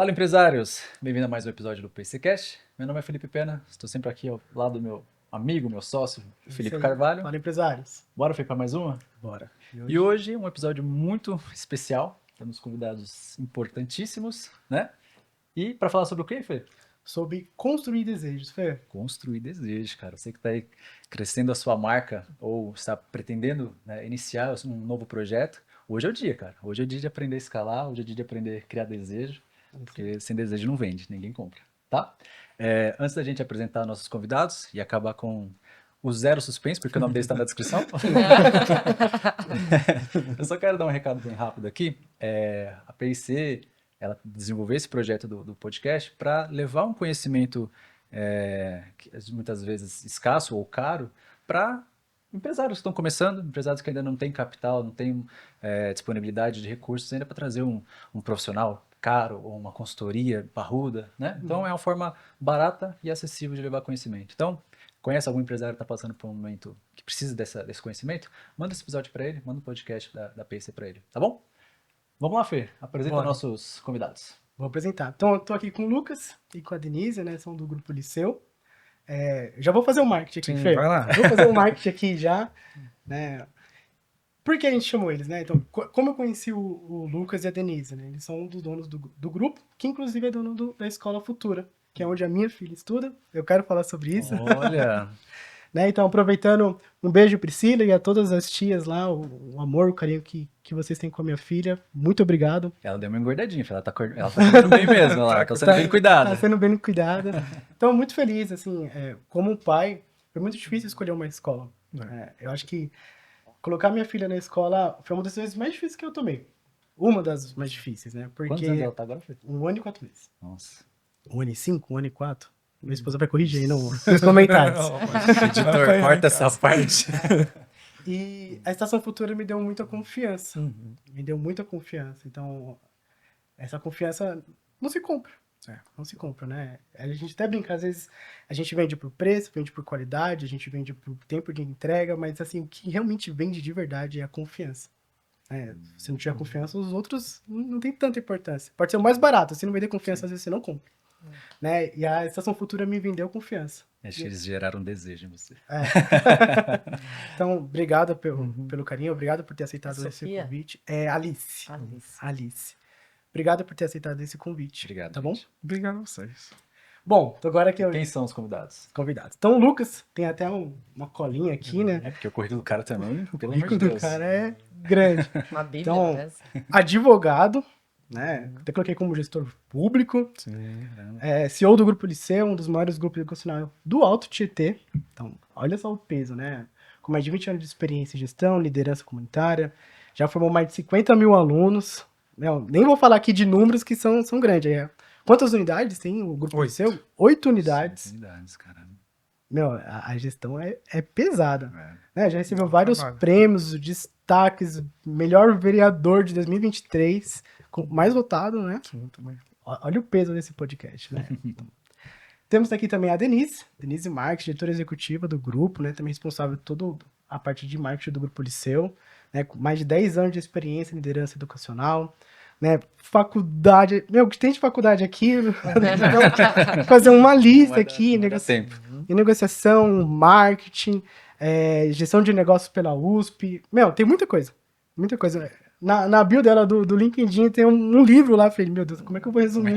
Fala, empresários! Bem-vindo a mais um episódio do PCcast. Meu nome é Felipe Pena, estou sempre aqui ao lado do meu amigo, meu sócio, Felipe Carvalho. Fala, empresários. Bora, Fê, para mais uma? Bora. E hoje um episódio muito especial. Temos convidados importantíssimos, né? E para falar sobre o quê, Fê? Sobre construir desejos, Fê. Construir desejos, cara. Você que está aí crescendo a sua marca ou está pretendendo, né, iniciar um novo projeto, hoje é o dia, cara. Hoje é o dia de aprender a escalar, hoje é o dia de aprender a criar desejo, porque sem desejo não vende, ninguém compra, tá? Antes da gente apresentar nossos convidados e acabar com o zero suspense, porque o nome dele está na descrição, eu só quero dar um recado bem rápido aqui. A PIC, ela desenvolveu esse projeto do podcast para levar um conhecimento que muitas vezes escasso ou caro para empresários que estão começando, empresários que ainda não têm capital, não têm disponibilidade de recursos ainda para trazer um profissional caro ou uma consultoria parruda, né? Então é uma forma barata e acessível de levar conhecimento. Então, conhece algum empresário que está passando por um momento que precisa desse conhecimento? Manda esse episódio para ele, manda um podcast da PIC para ele, tá bom? Vamos lá, Fê. Apresenta nossos convidados. Vou apresentar. Então, eu tô aqui com o Lucas e com a Denise, né? São do Grupo Liceu. Já vou fazer o marketing aqui, Fê. Vai lá. Vou fazer o marketing aqui já, né? Por que a gente chamou eles, né? Então, como eu conheci o Lucas e a Denise, né? Eles são um dos donos do grupo, que inclusive é dono da Escola Futura, que é onde a minha filha estuda. Eu quero falar sobre isso. Olha! Né? Então, aproveitando, um beijo, Priscila, e a todas as tias lá, o amor, o carinho que vocês têm com a minha filha. Muito obrigado. Ela deu uma engordadinha, ela tá comendo bem mesmo, ela tá sendo bem cuidada. Tá sendo bem cuidada. Então, muito feliz, assim, como pai, foi muito difícil escolher uma escola. Eu acho que colocar minha filha na escola foi uma das decisões mais difíceis que eu tomei. Uma das mais difíceis, né? Porque Quantos anos ela tá agora, Fê? 1 ano e 4 meses. Nossa. 1 ano e 5, 1 ano e 4. Minha esposa vai corrigir aí nos comentários. Editor, corta essa parte. E a Estação Futura me deu muita confiança. Me deu muita confiança. Então, essa confiança não se compra. Não se compra, né? A gente até brinca, às vezes a gente vende por preço, vende por qualidade, a gente vende por tempo de entrega, mas assim, o que realmente vende de verdade é a confiança. Se não tiver confiança, os outros não tem tanta importância. Pode ser o mais barato, se não vender confiança, às vezes você não compra. Né? E a Estação Futura me vendeu confiança. Acho que eles geraram desejo em você. Então, obrigado pelo carinho, obrigado por ter aceitado esse convite. Alice. Obrigado por ter aceitado esse convite. Obrigado. Tá bom? Obrigado a vocês. Bom, então agora que Quem são os convidados? Então, o Lucas tem até uma colinha aqui, né? Porque o currículo do cara também, O pelo amor de currículo do Deus. cara é grande. Uma bíblia Então, dessa. advogado, né? Até coloquei como gestor público. Sim, CEO do Grupo Liceu, um dos maiores grupos educacionais do Alto Tietê. Então, olha só o peso, né? Com mais de 20 anos de experiência em gestão, liderança comunitária. Já formou mais de 50 mil alunos. Nem vou falar aqui de números que são grandes. Quantas unidades tem o Grupo Liceu? 8 unidades. 8 unidades, caramba. A gestão é pesada. Né? Já recebeu vários prêmios, destaques, melhor vereador de 2023, mais votado, né? Sim, também. Olha o peso desse podcast, né? Temos aqui também a Denise Marques, diretora executiva do grupo, né? Também responsável por toda a parte de marketing do Grupo Liceu, né? Com mais de 10 anos de experiência em liderança educacional, né? Faculdade... o que tem de faculdade aqui? Fazer uma lista aqui, em negociação, marketing, gestão de negócios pela USP. Tem muita coisa. Muita coisa. Na bio dela do LinkedIn tem um livro lá. Falei, meu Deus, como é que eu vou resumir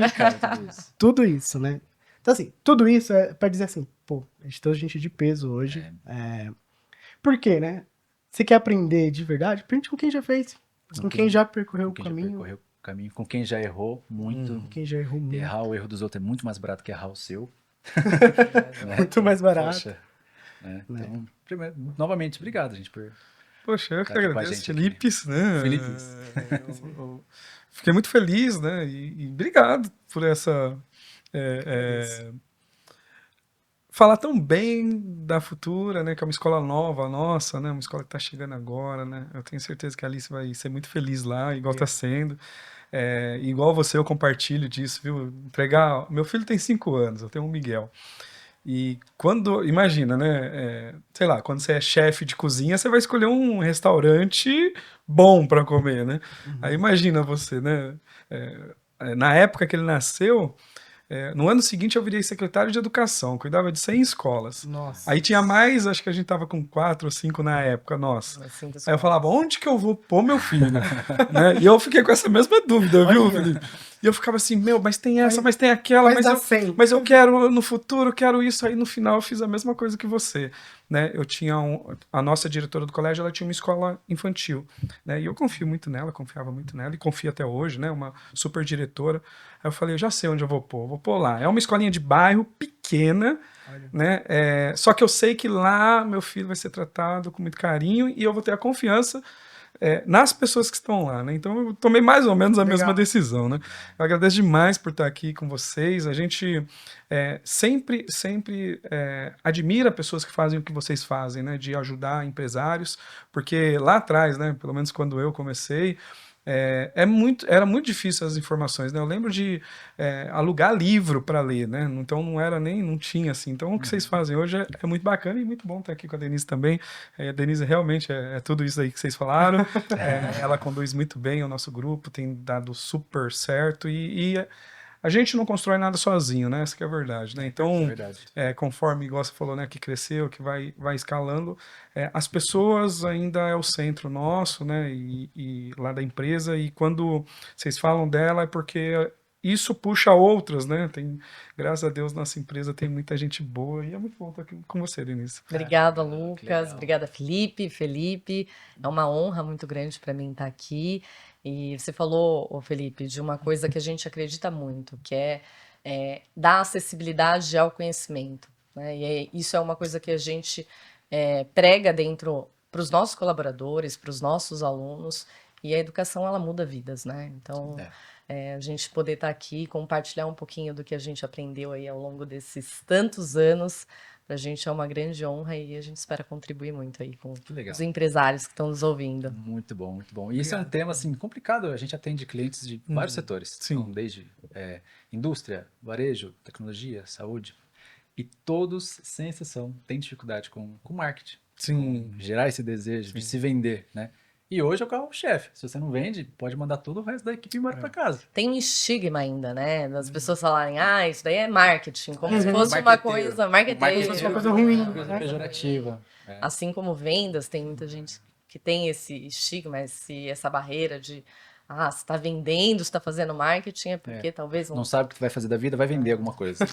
tudo isso, né? Então, assim, tudo isso é pra dizer assim, pô, a gente tem gente de peso hoje. Por quê, né? Você quer aprender de verdade? Aprende com quem já fez. Com quem já percorreu o caminho. Com quem já errou muito. Com quem já errou muito. Errar o erro dos outros é muito mais barato que errar o seu. Muito mais barato. Poxa, Então, primeiro, novamente, obrigado, gente, por... Poxa, eu que agradeço, Felipes, né? Felipes. Eu fiquei muito feliz, né? E obrigado por essa... falar tão bem da Futura, né? Que é uma escola nova, nossa, né? Uma escola que está chegando agora, né? Eu tenho certeza que a Alice vai ser muito feliz lá, igual está sendo. Igual você, eu compartilho disso, viu? Meu filho tem 5 anos, eu tenho um Miguel. E imagina, né? Sei lá, quando você é chefe de cozinha, você vai escolher um restaurante bom para comer, né? Aí imagina você, né? na época que ele nasceu, no ano seguinte eu virei secretário de educação, cuidava de 100 escolas. Nossa. Aí tinha mais, acho que a gente tava com 4 ou 5 na época, nossa. Assim, Aí eu falava, onde que eu vou pôr meu filho? Né? E eu fiquei com essa mesma dúvida, viu, Felipe? E eu ficava assim, mas tem essa, mas tem aquela, Mas dá 100. mas eu quero no futuro, eu quero isso. Aí no final eu fiz a mesma coisa que você, né? Eu tinha a nossa diretora do colégio, ela tinha uma escola infantil, né? E eu confio muito nela, confiava muito nela e confio até hoje, né? Uma super diretora. Aí eu falei, eu já sei onde eu vou pôr lá. É uma escolinha de bairro pequena, né? Só que eu sei que lá meu filho vai ser tratado com muito carinho e eu vou ter a confiança nas pessoas que estão lá, né? Então eu tomei mais ou menos a mesma decisão, né? Eu agradeço demais por estar aqui com vocês. A gente sempre admira pessoas que fazem o que vocês fazem, né? De ajudar empresários, porque lá atrás, né? Pelo menos quando eu comecei, era muito difícil as informações, né? Eu lembro de alugar livro para ler, né? Então não tinha assim. Então o que vocês fazem hoje é muito bacana e muito bom estar aqui com a Denise também. A Denise realmente é tudo isso aí que vocês falaram. Ela conduz muito bem o nosso grupo, tem dado super certo e a gente não constrói nada sozinho, né? Essa que é a verdade, né? Então, conforme, igual você falou, né, que cresceu, que vai escalando, as pessoas ainda é o centro nosso, né? E lá da empresa, e quando vocês falam dela é porque isso puxa outras, né? Graças a Deus, nossa empresa tem muita gente boa e é muito bom estar aqui com você, Denise. Obrigada, Lucas. Obrigada, Felipe. É uma honra muito grande para mim estar aqui. E você falou, ô Felipe, de uma coisa que a gente acredita muito, que é dar acessibilidade ao conhecimento, né? E isso é uma coisa que a gente prega dentro para os nossos colaboradores, para os nossos alunos. E a educação, ela muda vidas, né? Então, a gente poder estar aqui e compartilhar um pouquinho do que a gente aprendeu aí ao longo desses tantos anos, para a gente é uma grande honra e a gente espera contribuir muito aí com os empresários que estão nos ouvindo. Muito bom, muito bom. E isso é um tema, assim, complicado. A gente atende clientes de vários setores. Sim. Então, desde indústria, varejo, tecnologia, saúde. E todos, sem exceção, têm dificuldade com marketing. Sim. Com gerar esse desejo de se vender, né? E hoje é o carro-chefe. Se você não vende, pode mandar todo o resto da equipe embora para casa. Tem um estigma ainda, né? Das pessoas falarem, isso daí é marketing, como se fosse uma coisa marketeiro. Uma coisa ruim, Uma coisa pejorativa. Assim como vendas, tem muita gente que tem esse estigma, essa barreira de você está vendendo, você está fazendo marketing, é porque talvez não sabe o que vai fazer da vida, vai vender alguma coisa.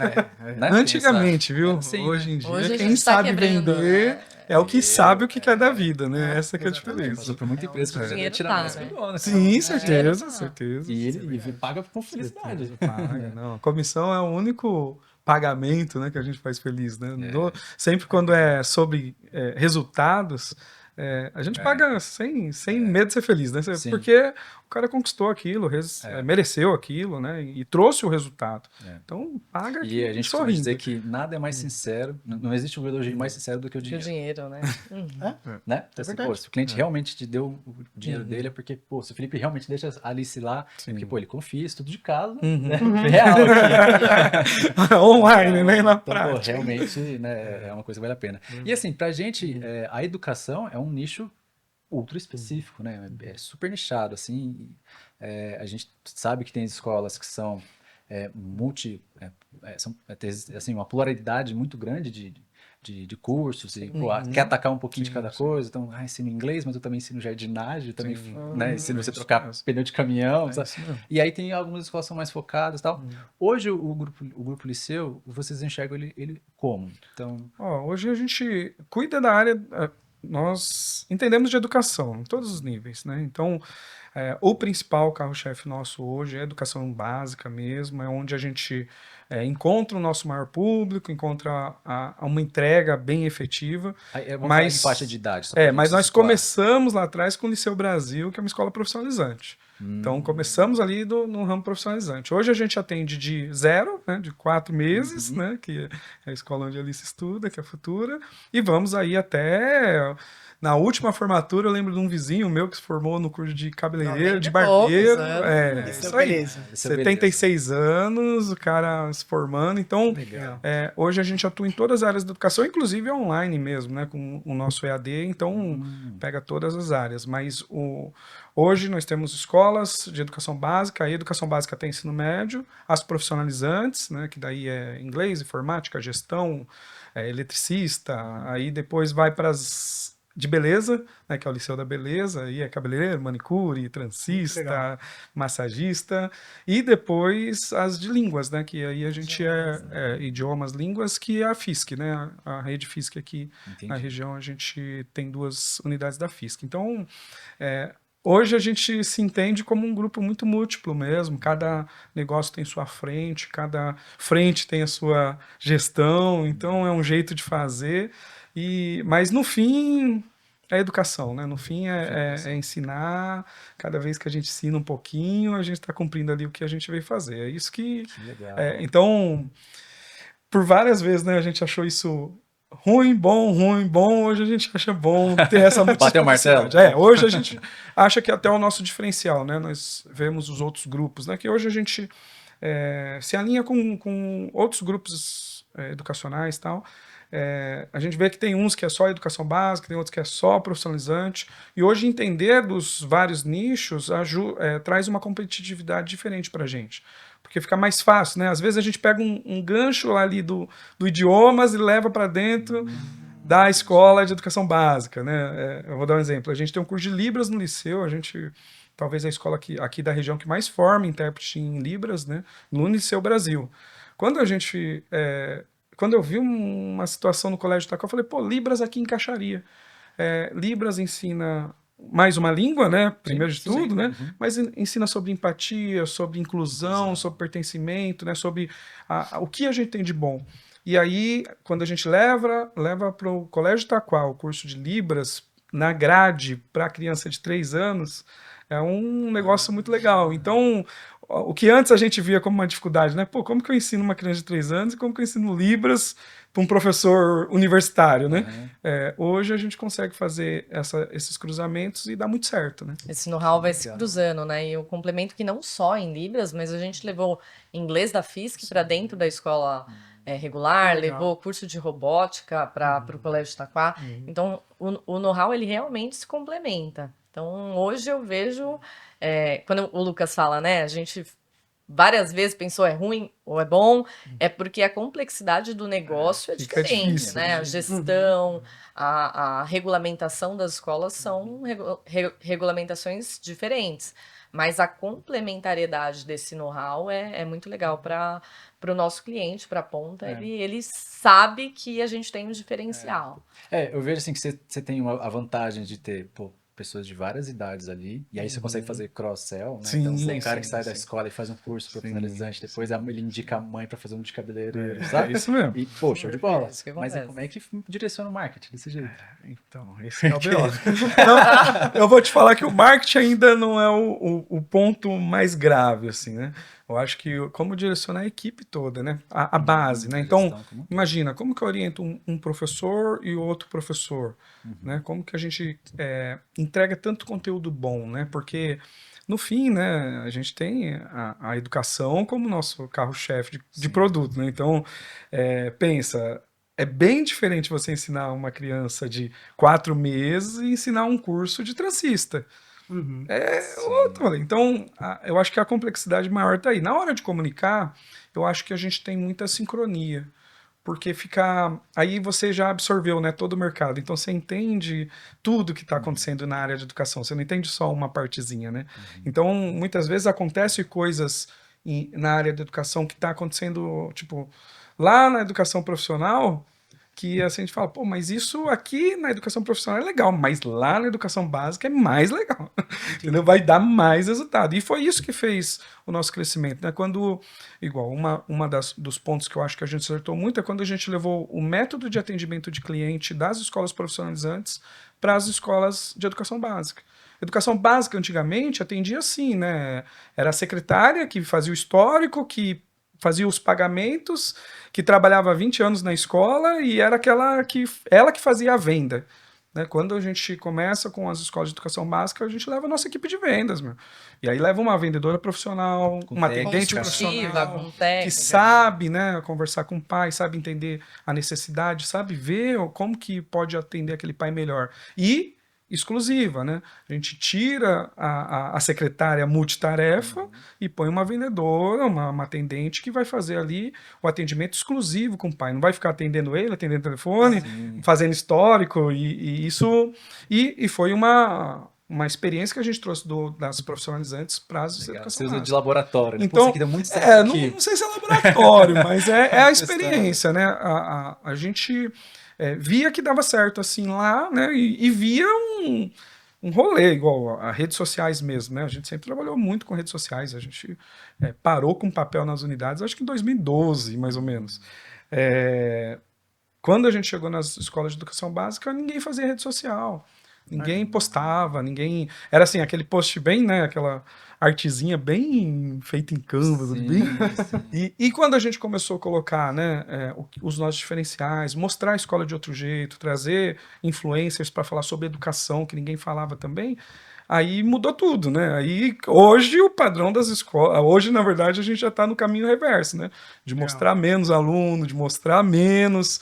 Né? Antigamente, viu? Sim, hoje em dia, hoje a quem gente tá sabe quebrando, vender é o que sabe o que quer da vida, né? Essa que é a diferença. Passou por muita empresa que dinheiro tirar tá, mais né? que o dono. Sim, certeza, certeza. E ele paga com felicidade. Paga, não. A comissão é o único pagamento, né, que a gente faz feliz, né? Sempre quando é sobre resultados, a gente paga sem medo de ser feliz, né? Porque o cara conquistou aquilo, mereceu aquilo, né? E trouxe o resultado. Então, paga e a gente costuma sorrindo. dizer que nada é mais sincero, não existe um elogio mais sincero do que o Que o dinheiro. dinheiro, né? Né? Então, assim, se o cliente realmente te deu o dinheiro dele, é porque, se o Felipe realmente deixa a Alice lá, é porque, ele confia, isso tudo de casa, né? Real aqui. Online, né? Na Então, prática. realmente, né, é uma coisa que vale a pena. E assim, pra gente, a educação é um nicho ultra específico, né? É super nichado, assim. A gente sabe que tem escolas que são assim, uma pluralidade muito grande de cursos e quer atacar um pouquinho de cada coisa. Então, ensino inglês, mas eu também ensino jardinagem, também né, ensino você trocar pneu de caminhão. E aí tem algumas escolas que são mais focadas e tal. Hoje o grupo Liceu, vocês enxergam ele como? Então, hoje a gente cuida da área, nós entendemos de educação em todos os níveis, né? Então, o principal carro-chefe nosso hoje é a educação básica mesmo, é onde a gente encontra o nosso maior público, encontra uma entrega bem efetiva. Mas faixa de idade. Mas nós começamos lá atrás com o Liceu Brasil, que é uma escola profissionalizante. Então, começamos ali no ramo profissionalizante. Hoje a gente atende de 0, né, de 4 meses, né, que é a escola onde a Alice estuda, que é a Futura, e vamos aí até Na última formatura, eu lembro de um vizinho meu que se formou no curso de cabeleireiro, 90 de e barbeiro. poucos anos. É, Esse é isso o aí. beleza. Esse é o 76 anos, o cara se formando. Então, Legal. hoje a gente atua em todas as áreas da educação, inclusive online mesmo, né? Com o nosso EAD, então pega todas as áreas. Mas hoje nós temos escolas de educação básica, a educação básica tem ensino médio, as profissionalizantes, né? Que daí é inglês, informática, gestão, eletricista, aí depois vai para as de beleza, né, que é o Liceu da Beleza, aí é cabeleireiro, manicure, Muito transista, legal. massagista, e depois as de línguas, né, que aí a gente idiomas, línguas, que é a FISC, né, a rede FISC aqui na Entendi. região, a gente tem 2 unidades da FISC. Então, hoje a gente se entende como um grupo muito múltiplo mesmo, cada negócio tem sua frente, cada frente tem a sua gestão, então é um jeito de fazer, mas no fim é educação, né? No fim é ensinar, cada vez que a gente ensina um pouquinho, a gente está cumprindo ali o que a gente veio fazer. É isso que... Que legal. Então, por várias vezes, né, a gente achou isso ruim, bom, hoje a gente acha bom ter essa Bateu o martelo? multiplicidade. Hoje a gente acha que é até o nosso diferencial, né? Nós vemos os outros grupos, né? Que hoje a gente se alinha com outros grupos educacionais e tal. A gente vê que tem uns que é só educação básica, tem outros que é só profissionalizante, e hoje entender dos vários nichos traz uma competitividade diferente para a gente, porque fica mais fácil, né? Às vezes a gente pega um gancho ali do idiomas e leva para dentro da escola de educação básica, né? Eu vou dar um exemplo, a gente tem um curso de Libras no Liceu, a gente talvez a escola aqui da região que mais forma intérprete em Libras, né? No Liceu Brasil. Quando eu vi uma situação no Colégio Itaquá, eu falei, pô, Libras aqui encaixaria. Libras ensina mais uma língua, né? Primeiro de tudo, né? Mas ensina sobre empatia, sobre inclusão, sobre pertencimento, né? Sobre o que a gente tem de bom. E aí, quando a gente leva para o Colégio Itaquá o curso de Libras na grade para criança de 3 anos, é um negócio muito legal. Então, o que antes a gente via como uma dificuldade, né? Pô, como que eu ensino uma criança de 3 anos e como que eu ensino Libras para um professor universitário, né? Hoje a gente consegue fazer esses cruzamentos e dá muito certo, né? Esse know-how vai se cruzando, né? E eu complemento que não só em Libras, mas a gente levou inglês da FISC para dentro da escola regular, Legal. levou curso de robótica para o Colégio Itaquá. Então, o know-how, ele realmente se complementa. Então, hoje eu vejo, quando o Lucas fala, né? A gente várias vezes pensou é ruim ou é bom, é porque a complexidade do negócio é Fica diferente, difícil, né? A gestão, a regulamentação das escolas são regulamentações diferentes, mas a complementariedade desse know-how é muito legal para o nosso cliente, para a ponta, ele sabe que a gente tem um diferencial. Eu vejo assim que você tem a vantagem de ter, pô, pessoas de várias idades ali, e aí você consegue fazer cross-sell, né? Sim, Então tem cara que sim, sai da sim. escola e faz um curso profissionalizante, depois ele indica a mãe para fazer um de cabeleireiro, É sabe? isso mesmo. E, pô, show de bola. É isso que Mas acontece. como é que direciona o marketing desse jeito? Então, esse é o BO. Não, eu vou te falar que o marketing ainda não é o ponto mais grave, assim, né? Eu acho que como direcionar a equipe toda, né? A base, né? A Então, gestão como- imagina, como que eu oriento um professor e o outro professor, né? Como que a gente entrega tanto conteúdo bom, né? Porque, no fim, né, a gente tem a educação como nosso carro-chefe de produto, né? Então, pensa... É bem diferente você ensinar uma criança de 4 meses e ensinar um curso de transista. Outro. Então, eu acho que a complexidade maior está aí. Na hora de comunicar, eu acho que a gente tem muita sincronia. Porque fica... Aí você já absorveu, né, todo o mercado. Então, você entende tudo que está acontecendo na área de educação. Você não entende só uma partezinha, né? Então, muitas vezes acontecem coisas na área de educação que está acontecendo, tipo... Lá na educação profissional, que assim, a gente fala, pô, mas isso aqui na educação profissional é legal, mas lá na educação básica é mais legal, entendeu? Vai dar mais resultado. E foi isso que fez o nosso crescimento, né? Quando, igual, dos pontos que eu acho que a gente acertou muito é quando a gente levou o método de atendimento de cliente das escolas profissionalizantes para as escolas de educação básica. Educação básica, antigamente, atendia assim, né? Era a secretária que fazia o histórico, que fazia os pagamentos, que trabalhava 20 anos na escola e era ela que fazia a venda. né? Quando a gente começa com as escolas de educação básica, a gente leva a nossa equipe de vendas, meu. E aí leva uma vendedora profissional, Com uma técnica. atendente Consultiva, profissional, com que técnica. sabe, né, conversar com o pai, sabe entender a necessidade, sabe ver como que pode atender aquele pai melhor. E exclusiva, né? A gente tira a secretária multitarefa e põe uma vendedora, uma atendente que vai fazer ali o atendimento exclusivo com o pai. Não vai ficar atendendo ele, atendendo o telefone, fazendo histórico e isso... E foi uma experiência que a gente trouxe das profissionalizantes para as Legal. educação Você usa de básica. laboratório. Né? Pô, Então, isso aqui deu muito certo aqui. não sei se é laboratório, mas é a Testando. experiência, né? A gente via que dava certo assim lá, né? E via um rolê, igual a redes sociais mesmo, né? A gente sempre trabalhou muito com redes sociais. A gente parou com papel nas unidades, acho que em 2012, mais ou menos. Quando a gente chegou nas escolas de educação básica, ninguém fazia rede social. Ninguém postava, ninguém... Era assim, aquele post bem, né? Aquela artezinha bem feita em Canvas. Sim, Bem... sim. E quando a gente começou a colocar, né, os nossos diferenciais, mostrar a escola de outro jeito, trazer influencers para falar sobre educação, que ninguém falava também, aí mudou tudo, né? Aí hoje o padrão das escolas... Hoje, na verdade, a gente já está no caminho reverso, né? De mostrar menos aluno, de mostrar menos...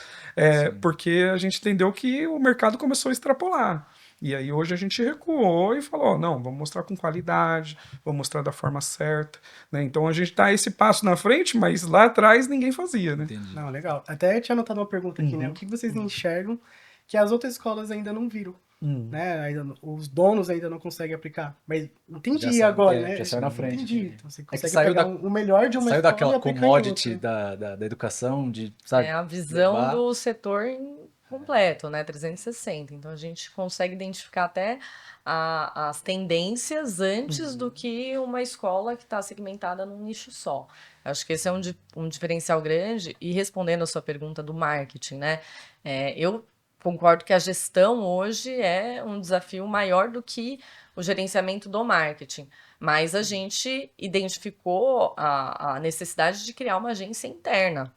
porque a gente entendeu que o mercado começou a extrapolar. E aí hoje a gente recuou e falou, não, vamos mostrar com qualidade, vamos mostrar da forma certa, né? Então a gente tá esse passo na frente, mas lá atrás ninguém fazia, né? Entendi. Não, legal. Até tinha anotado uma pergunta aqui, né? O que vocês enxergam que as outras escolas ainda não viram? Né? Os donos ainda não conseguem aplicar. Mas entendi Já agora, saiu, né? já saiu na frente. Entendi. Então, você que consegue saiu pegar da- o melhor de uma Saiu escola e daquela aplicar em commodity outra. da educação, de, sabe? É a visão levar- do setor completo, né? 360. Então a gente consegue identificar até as tendências antes do que uma escola que está segmentada num nicho só. Acho que esse é um diferencial grande. E respondendo a sua pergunta do marketing, né? Eu concordo que a gestão hoje é um desafio maior do que o gerenciamento do marketing. Mas a gente identificou a necessidade de criar uma agência interna.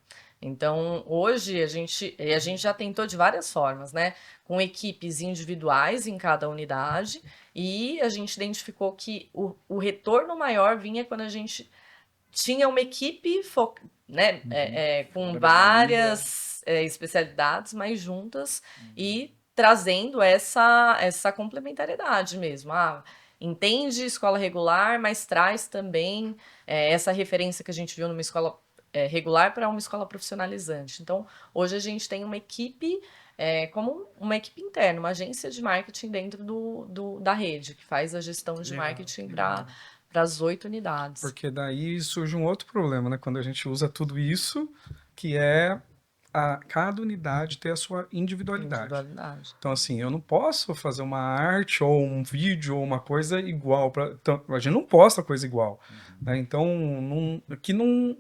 Então, hoje a gente já tentou de várias formas, né? Com equipes individuais em cada unidade, e a gente identificou que o retorno maior vinha quando a gente tinha uma equipe né, com várias especialidades, mas juntas e trazendo essa complementariedade mesmo. Entende escola regular, mas traz também essa referência que a gente viu numa escola regular para uma escola profissionalizante. Então, hoje a gente tem uma equipe como uma equipe interna, uma agência de marketing dentro da rede, que faz a gestão de marketing para as 8 unidades. Porque daí surge um outro problema, né? Quando a gente usa tudo isso, que é cada unidade ter a sua individualidade. Então, assim, eu não posso fazer uma arte ou um vídeo ou uma coisa igual. Então, a gente não posta coisa igual. Né? Então, que não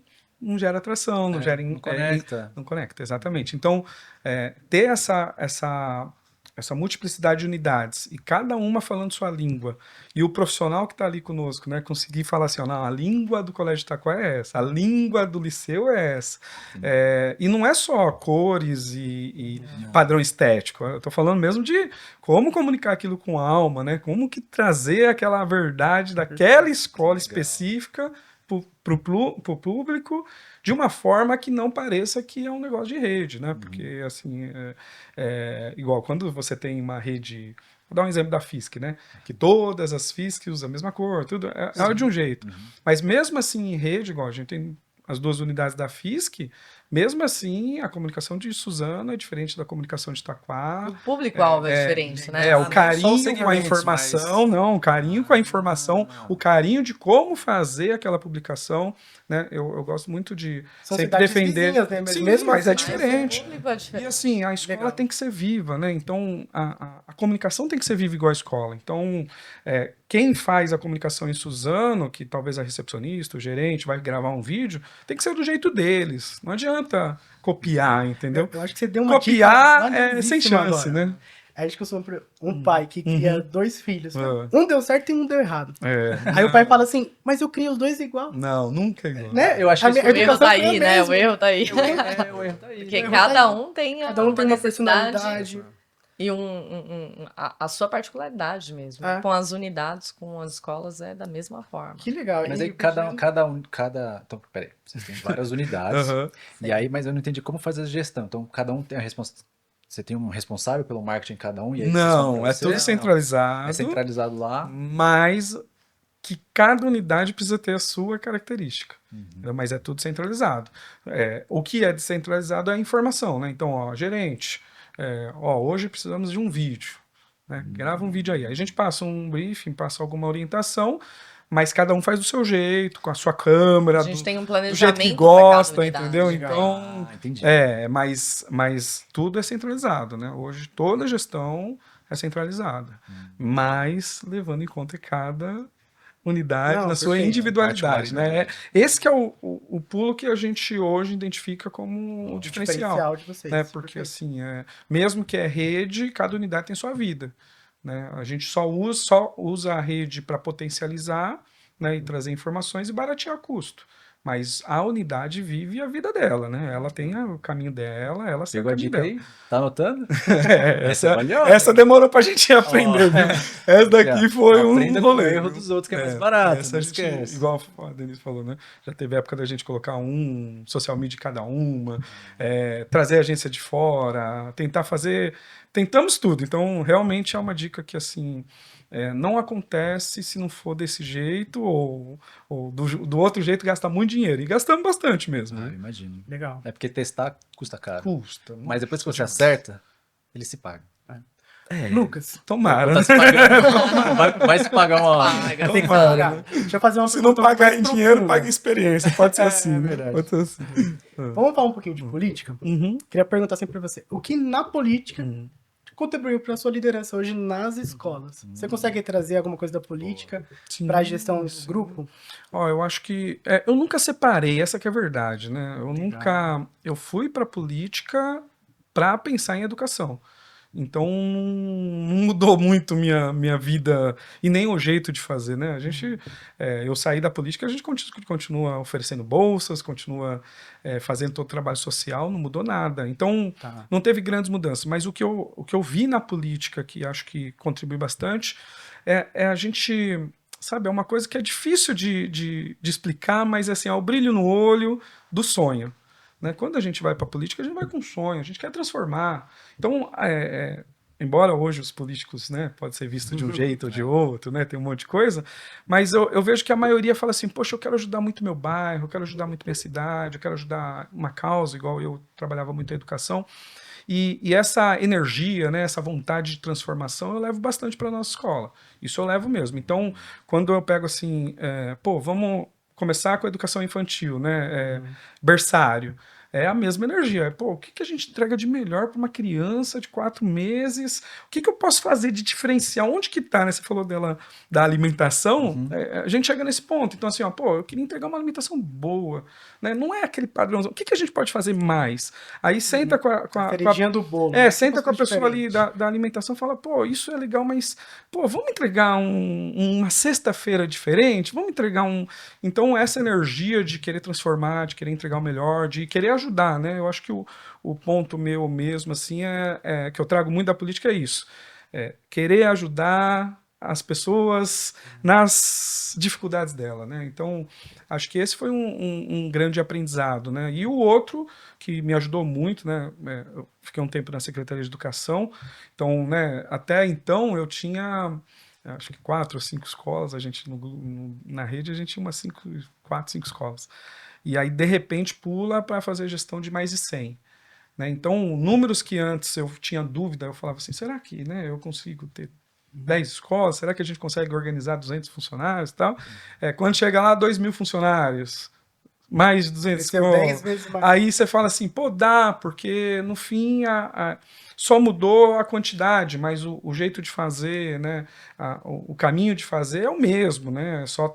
gera atração, não gera... Não conecta. Não conecta, exatamente. Então, ter essa multiplicidade de unidades e cada uma falando sua língua e o profissional que está ali conosco, né, conseguir falar assim, ó, não, a língua do Colégio Itaquá é essa, a língua do liceu é essa. E não é só cores e padrão estético, eu estou falando mesmo de como comunicar aquilo com alma, né, como que trazer aquela verdade daquela escola específica para o público de uma forma que não pareça que é um negócio de rede, né? Porque, assim, igual quando você tem uma rede... Vou dar um exemplo da FISC, né? Que todas as FISC usam a mesma cor, tudo é de um jeito. Mas mesmo assim, em rede, igual a gente tem as 2 unidades da FISC, mesmo assim, a comunicação de Suzano é diferente da comunicação de Itaquá. O público-alvo é diferente, né? O carinho com a segmentos, informação, o carinho com a informação, o carinho de como fazer aquela publicação, né? Eu gosto muito de São sempre cidades defender. vizinhas, né? Mas Sim, mesmo mas é assim, diferente. O público é diferente. E assim, a escola Legal. tem que ser viva, né? Então, a comunicação tem que ser viva igual a escola. Então, quem faz a comunicação em Suzano, que talvez a recepcionista, o gerente, vai gravar um vídeo, tem que ser do jeito deles. Não adianta copiar, entendeu? Eu acho que você deu uma Copiar dica sem valiosíssima chance, agora. né? A gente costuma um pai que cria 2 filhos. É. Um deu certo e um deu errado. É. Aí o pai fala assim, mas eu crio os 2 igual. Não, nunca é igual. Né? Eu acho que A minha O erro educação tá foi a aí, né? mesma. O erro tá aí. o erro tá aí. Porque erro cada tá aí. um tem Cada um tem uma necessidade. personalidade. E a sua particularidade mesmo. É. Com as unidades, com as escolas, é da mesma forma. Que legal. Mas E aí então, peraí, vocês têm várias unidades, Aham. e aí, mas eu não entendi como fazer a gestão. Então, cada um tem a você tem um responsável pelo marketing em cada um, e aí vocês falam Não, pra é você, tudo não. centralizado, É centralizado lá. mas que cada unidade precisa ter a sua característica. Mas é tudo centralizado. O que é descentralizado é a informação, né? Então, ó, gerente, hoje precisamos de um vídeo, né? Grava um vídeo aí. Aí a gente passa um briefing, passa alguma orientação, mas cada um faz do seu jeito, com a sua câmera, A gente tem um do jeito planejamento que para cada gosta, unidade. entendeu? Legal. Então, Entendi. mas tudo é centralizado, né? Hoje toda a gestão é centralizada, mas levando em conta cada unidade Não, na sua perfeito. individualidade, né? Particularidade. Esse que é o pulo que a gente hoje identifica como o diferencial, De vocês. né? Porque Perfeito. assim, mesmo que é rede, cada unidade tem sua vida, né? A gente só usa a rede para potencializar, né, e trazer informações e baratear custo. Mas a unidade vive a vida dela, né? Ela tem o caminho dela, ela segue o Pegou a caminho dica dela. aí? Tá anotando? Essa, valiosa. essa demorou pra gente aprender, viu? Essa daqui foi Aprenda um com o rolê. erro viu? dos outros, que é mais barato, Essa não a gente, esquece. igual a Denise falou, né? Já teve época da gente colocar um social media de cada uma, trazer a agência de fora, tentar fazer. Tentamos tudo. Então, realmente é uma dica que, assim, não acontece se não for desse jeito ou do outro jeito gastar muito dinheiro. E gastamos bastante mesmo. Eu Né? imagino. Legal. É porque testar custa caro. Custa. Mas depois que você acerta, ele se paga. Lucas, Tomara. Ou tá né? se pagando, vai se pagar uma. Paga, tem que Tomara, pagar. né? Deixa eu fazer uma Se não pergunta pagar mais em dinheiro, profunda. paga em experiência. Pode ser assim, né? verdade. Pode ser assim. Vamos falar um pouquinho de política? Uhum. Queria perguntar assim pra você. O que na política contribuiu para sua liderança hoje nas escolas? Você consegue trazer alguma coisa da política Sim, para a gestão do sim. grupo? Ó, eu acho que eu nunca separei, essa que é a verdade, né? Eu fui para política para pensar em educação. Então não mudou muito minha vida e nem o jeito de fazer, né? Eu saí da política, a gente continua oferecendo bolsas, continua fazendo todo o trabalho social, não mudou nada. Então Tá. não teve grandes mudanças. Mas o que eu vi na política que acho que contribui bastante é a gente, sabe, é uma coisa que é difícil de explicar, mas assim, é o brilho no olho do sonho. Né? Quando a gente vai para a política, a gente vai com sonho, a gente quer transformar. Então, embora hoje os políticos, né, pode ser visto de um jeito ou de outro, né, tem um monte de coisa, mas eu vejo que a maioria fala assim, poxa, eu quero ajudar muito meu bairro, eu quero ajudar muito minha cidade, eu quero ajudar uma causa, igual eu trabalhava muito em educação. E essa energia, né, essa vontade de transformação, eu levo bastante para a nossa escola. Isso eu levo mesmo. Então, quando eu pego assim, vamos começar com a educação infantil, né, berçário. É a mesma energia. O que a gente entrega de melhor para uma criança de 4 meses? O que eu posso fazer de diferencial? Onde que tá, né? Você falou da alimentação. A gente chega nesse ponto. Então, assim, eu queria entregar uma alimentação boa. Né? Não é aquele padrãozão. O que a gente pode fazer mais? Aí senta com a Cerejinha do bolo. né? senta com a Gosto pessoa ali diferente. da alimentação e fala, isso é legal, mas, vamos entregar uma sexta-feira diferente? Vamos entregar Então, essa energia de querer transformar, de querer entregar o melhor, de querer ajudar, né? Eu acho que o ponto meu mesmo, assim, que eu trago muito da política é isso. Querer ajudar as pessoas nas dificuldades dela, né? Então, acho que esse foi um grande aprendizado, né? E o outro que me ajudou muito, né? Eu fiquei um tempo na Secretaria de Educação, então, né? Até então eu tinha, acho que 4 ou 5 escolas, a gente na rede a gente tinha umas 4, 5 escolas. E aí, de repente, pula para fazer gestão de mais de 100. Né? Então, números que antes eu tinha dúvida, eu falava assim, será que, né, eu consigo ter 10 escolas? Será que a gente consegue organizar 200 funcionários e tal? Quando chega lá, 2.000 funcionários, mais de 200 Cresceu escolas. 10 vezes mais. Aí você fala assim, dá, porque no fim só mudou a quantidade, mas o jeito de fazer, né, o caminho de fazer é o mesmo, né? Só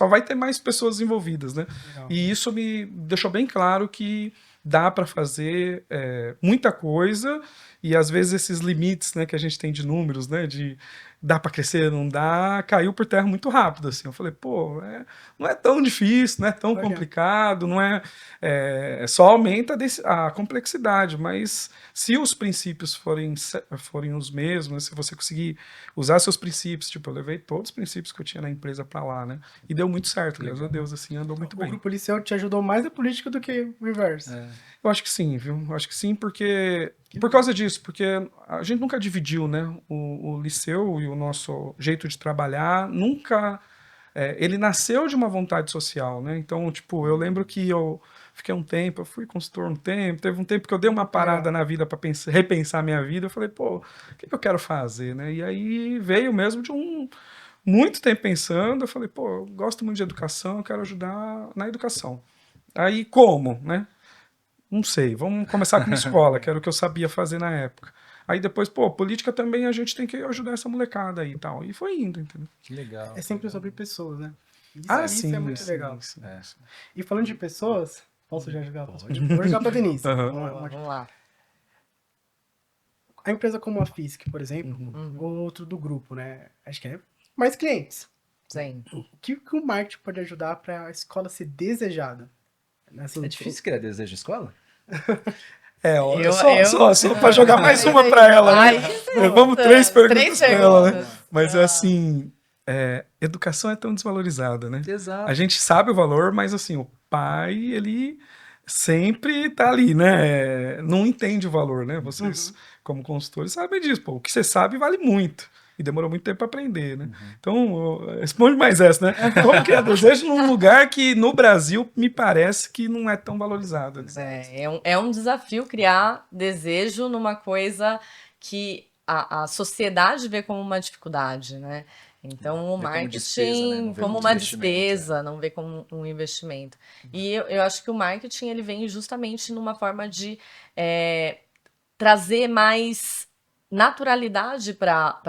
vai ter mais pessoas envolvidas, né? Legal. E isso me deixou bem claro que dá para fazer muita coisa, e às vezes esses limites, né, que a gente tem de números, né, de dá para crescer, não dá, caiu por terra muito rápido, assim. Eu falei, pô, não é tão difícil, não é tão complicado, não só aumenta a complexidade, mas se os princípios forem os mesmos, se você conseguir usar seus princípios, tipo, eu levei todos os princípios que eu tinha na empresa para lá, né, e deu muito certo, graças a Deus, assim, andou muito bem. O grupo policial te ajudou mais na política do que o inverso. Eu acho que sim, viu? Eu acho que sim, porque por causa disso, porque a gente nunca dividiu, né? O liceu e o nosso jeito de trabalhar nunca. Ele nasceu de uma vontade social, né? Então, tipo, eu lembro que eu fiquei um tempo, eu fui consultor um tempo, teve um tempo que eu dei uma parada na vida para repensar a minha vida. Eu falei, pô, o que eu quero fazer, né? E aí veio mesmo de muito tempo pensando. Eu falei, pô, eu gosto muito de educação, eu quero ajudar na educação. Aí como, né? Não sei, vamos começar com uma escola, que era o que eu sabia fazer na época. Aí depois, pô, política também a gente tem que ajudar essa molecada aí e tal. E foi indo, entendeu? Que legal. É sempre sobre pessoas, né? Isso Sim, é muito sim, legal. sim. E falando de pessoas, posso já jogar? Pode. Vou jogar pra Denise. Vamos lá. A empresa como a Fisk, por exemplo, ou outro do grupo, né? Acho que é mais clientes. Sim. O que o marketing pode ajudar para a escola ser desejada? Assim, É difícil criar desejo de escola? Só para jogar mais uma para ela, né? Vamos 3 perguntas para ela, né? Mas assim, educação é tão desvalorizada, né? Exato. A gente sabe o valor, mas assim, o pai, ele sempre tá ali, né? Não entende o valor, né? Vocês, como consultores, sabem disso. Pô, o que você sabe vale muito. E demorou muito tempo para aprender, né? Então, responde mais essa, né? Como criar desejo num lugar que no Brasil me parece que não é tão valorizado. Né? É um desafio criar desejo numa coisa que a sociedade vê como uma dificuldade, né? Então, o marketing como uma despesa, não vê como um investimento. E eu acho que o marketing ele vem justamente numa forma de trazer mais naturalidade para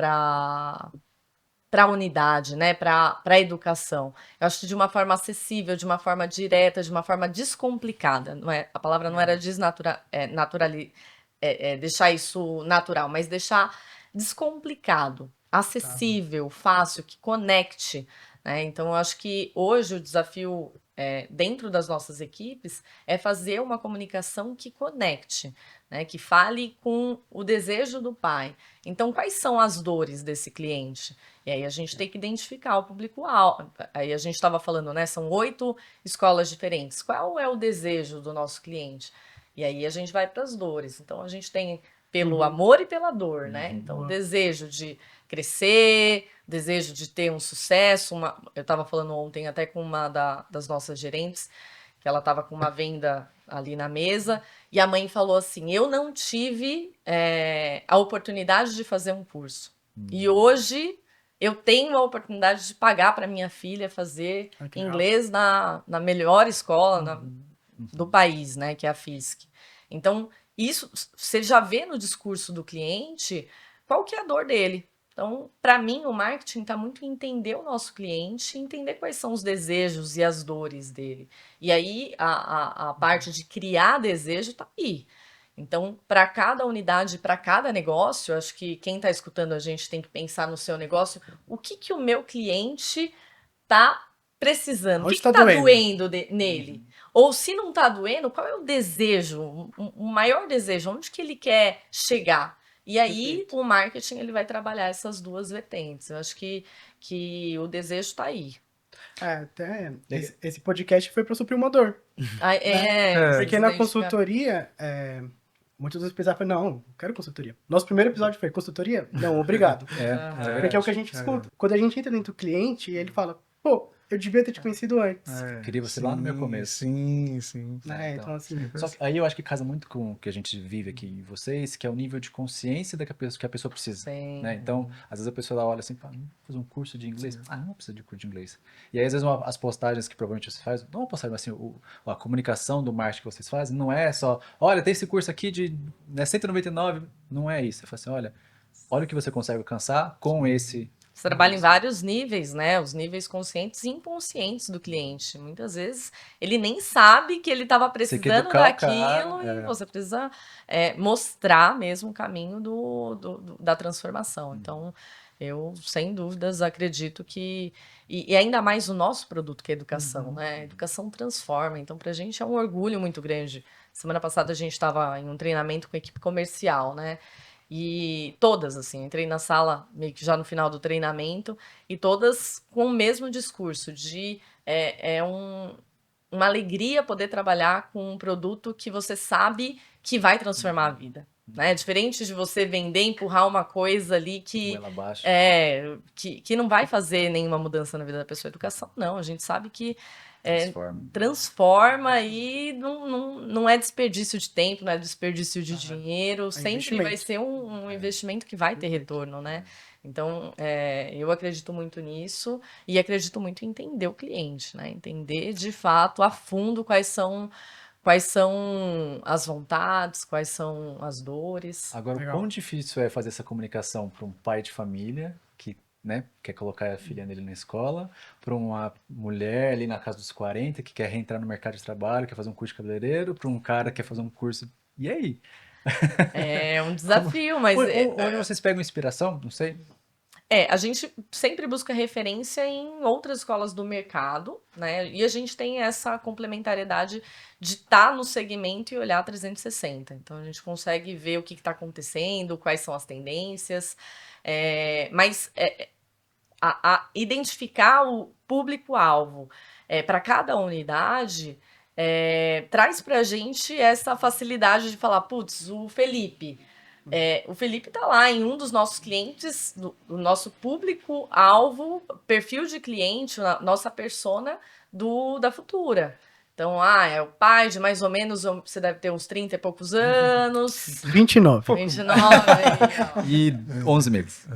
a unidade, né? Para a educação. Eu acho que de uma forma acessível, de uma forma direta, de uma forma descomplicada. Não é, a palavra não era deixar isso natural, mas deixar descomplicado, acessível, fácil, que conecte. Né? Então, eu acho que hoje o desafio dentro das nossas equipes é fazer uma comunicação que conecte, né? Que fale com o desejo do pai. Então, quais são as dores desse cliente? E aí a gente tem que identificar o público-alvo. Aí a gente estava falando, né? São 8 escolas diferentes. Qual é o desejo do nosso cliente? E aí a gente vai para as dores. Então a gente tem pelo amor e pela dor, né? Então o desejo de crescer, desejo de ter um sucesso. Eu estava falando ontem até com uma das nossas gerentes, que ela estava com uma venda ali na mesa, e a mãe falou assim, eu não tive a oportunidade de fazer um curso. E hoje eu tenho a oportunidade de pagar para minha filha fazer inglês na melhor escola do país, né, que é a Fisk. Então, isso você já vê no discurso do cliente qual que é a dor dele. Então, para mim, o marketing está muito em entender o nosso cliente, entender quais são os desejos e as dores dele. E aí, a parte de criar desejo está aí. Então, para cada unidade, para cada negócio, acho que quem está escutando a gente tem que pensar no seu negócio, o que o meu cliente está precisando, o que está doendo nele? Ou se não está doendo, qual é o desejo, o maior desejo, onde que ele quer chegar? E aí, o marketing ele vai trabalhar essas duas vertentes. Eu acho que o desejo está aí. Até esse podcast foi para suprir uma dor. Porque na consultoria, muitas vezes pensavam, não quero consultoria. Nosso primeiro episódio foi consultoria? Não, obrigado. Porque é o que a gente escuta. Quando a gente entra dentro do cliente, ele fala, pô, eu devia ter te conhecido antes. Queria você lá no meu começo. Sim. Então, assim... Só que aí eu acho que casa muito com o que a gente vive aqui em vocês, que é o nível de consciência que a pessoa precisa. Né? Então, às vezes a pessoa olha assim, fala, vou fazer um curso de inglês. Não precisa de curso de inglês. E aí, às vezes, as postagens que provavelmente você faz, não uma postagem, mas assim, a comunicação do marketing que vocês fazem, não é só, olha, tem esse curso aqui de 199, não é isso. Você fala assim, olha o que você consegue alcançar com esse Você trabalha em vários níveis, né? Os níveis conscientes e inconscientes do cliente. Muitas vezes ele nem sabe que ele estava Você quer precisando educar o daquilo cara. e você precisa mostrar mesmo o caminho da transformação. Então, eu, sem dúvidas, acredito que... E ainda mais o nosso produto, que é a educação, né? A educação transforma. Então, para a gente é um orgulho muito grande. Semana passada a gente estava em um treinamento com a equipe comercial, né? E todas, assim, entrei na sala meio que já no final do treinamento, e todas com o mesmo discurso de uma alegria poder trabalhar com um produto que você sabe que vai transformar a vida. Né? Diferente de você vender, empurrar uma coisa ali Goela abaixo. que não vai fazer nenhuma mudança na vida da pessoa. Educação, não. A gente sabe que transforma e não é desperdício de tempo, não é desperdício de dinheiro. Sempre vai ser um investimento que vai ter retorno, né? Então, eu acredito muito nisso e acredito muito em entender o cliente, né? Entender de fato a fundo quais são as vontades, quais são as dores. Agora, o quão difícil é fazer essa comunicação para um pai de família que, né, quer colocar a filha dele na escola, para uma mulher ali na casa dos 40 que quer reentrar no mercado de trabalho, quer fazer um curso de cabeleireiro, para um cara que quer fazer um curso. E aí? É um desafio, mas... Onde vocês pegam inspiração? Não sei. A gente sempre busca referência em outras escolas do mercado, né? E a gente tem essa complementariedade de estar no segmento e olhar 360. Então, a gente consegue ver o que está acontecendo, quais são as tendências, mas identificar o público-alvo para cada unidade traz para a gente essa facilidade de falar, putz, o Felipe está lá em um dos nossos clientes, do nosso público-alvo, perfil de cliente, nossa persona da Futura. Então, é o pai de mais ou menos, você deve ter uns 30 e poucos anos. 29. 29. E 11 meses.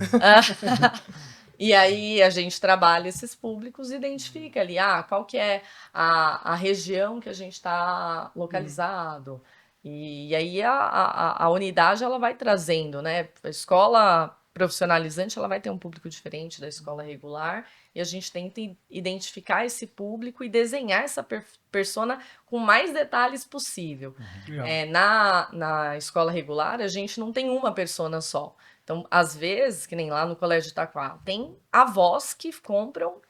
E aí a gente trabalha esses públicos e identifica ali, qual que é a região que a gente está localizado. E aí a unidade ela vai trazendo, né? A escola profissionalizante ela vai ter um público diferente da escola regular e a gente tenta identificar esse público e desenhar essa persona com mais detalhes possível. Na escola regular a gente não tem uma persona só. Então, às vezes, que nem lá no Colégio de Itaquá, tem avós que compram,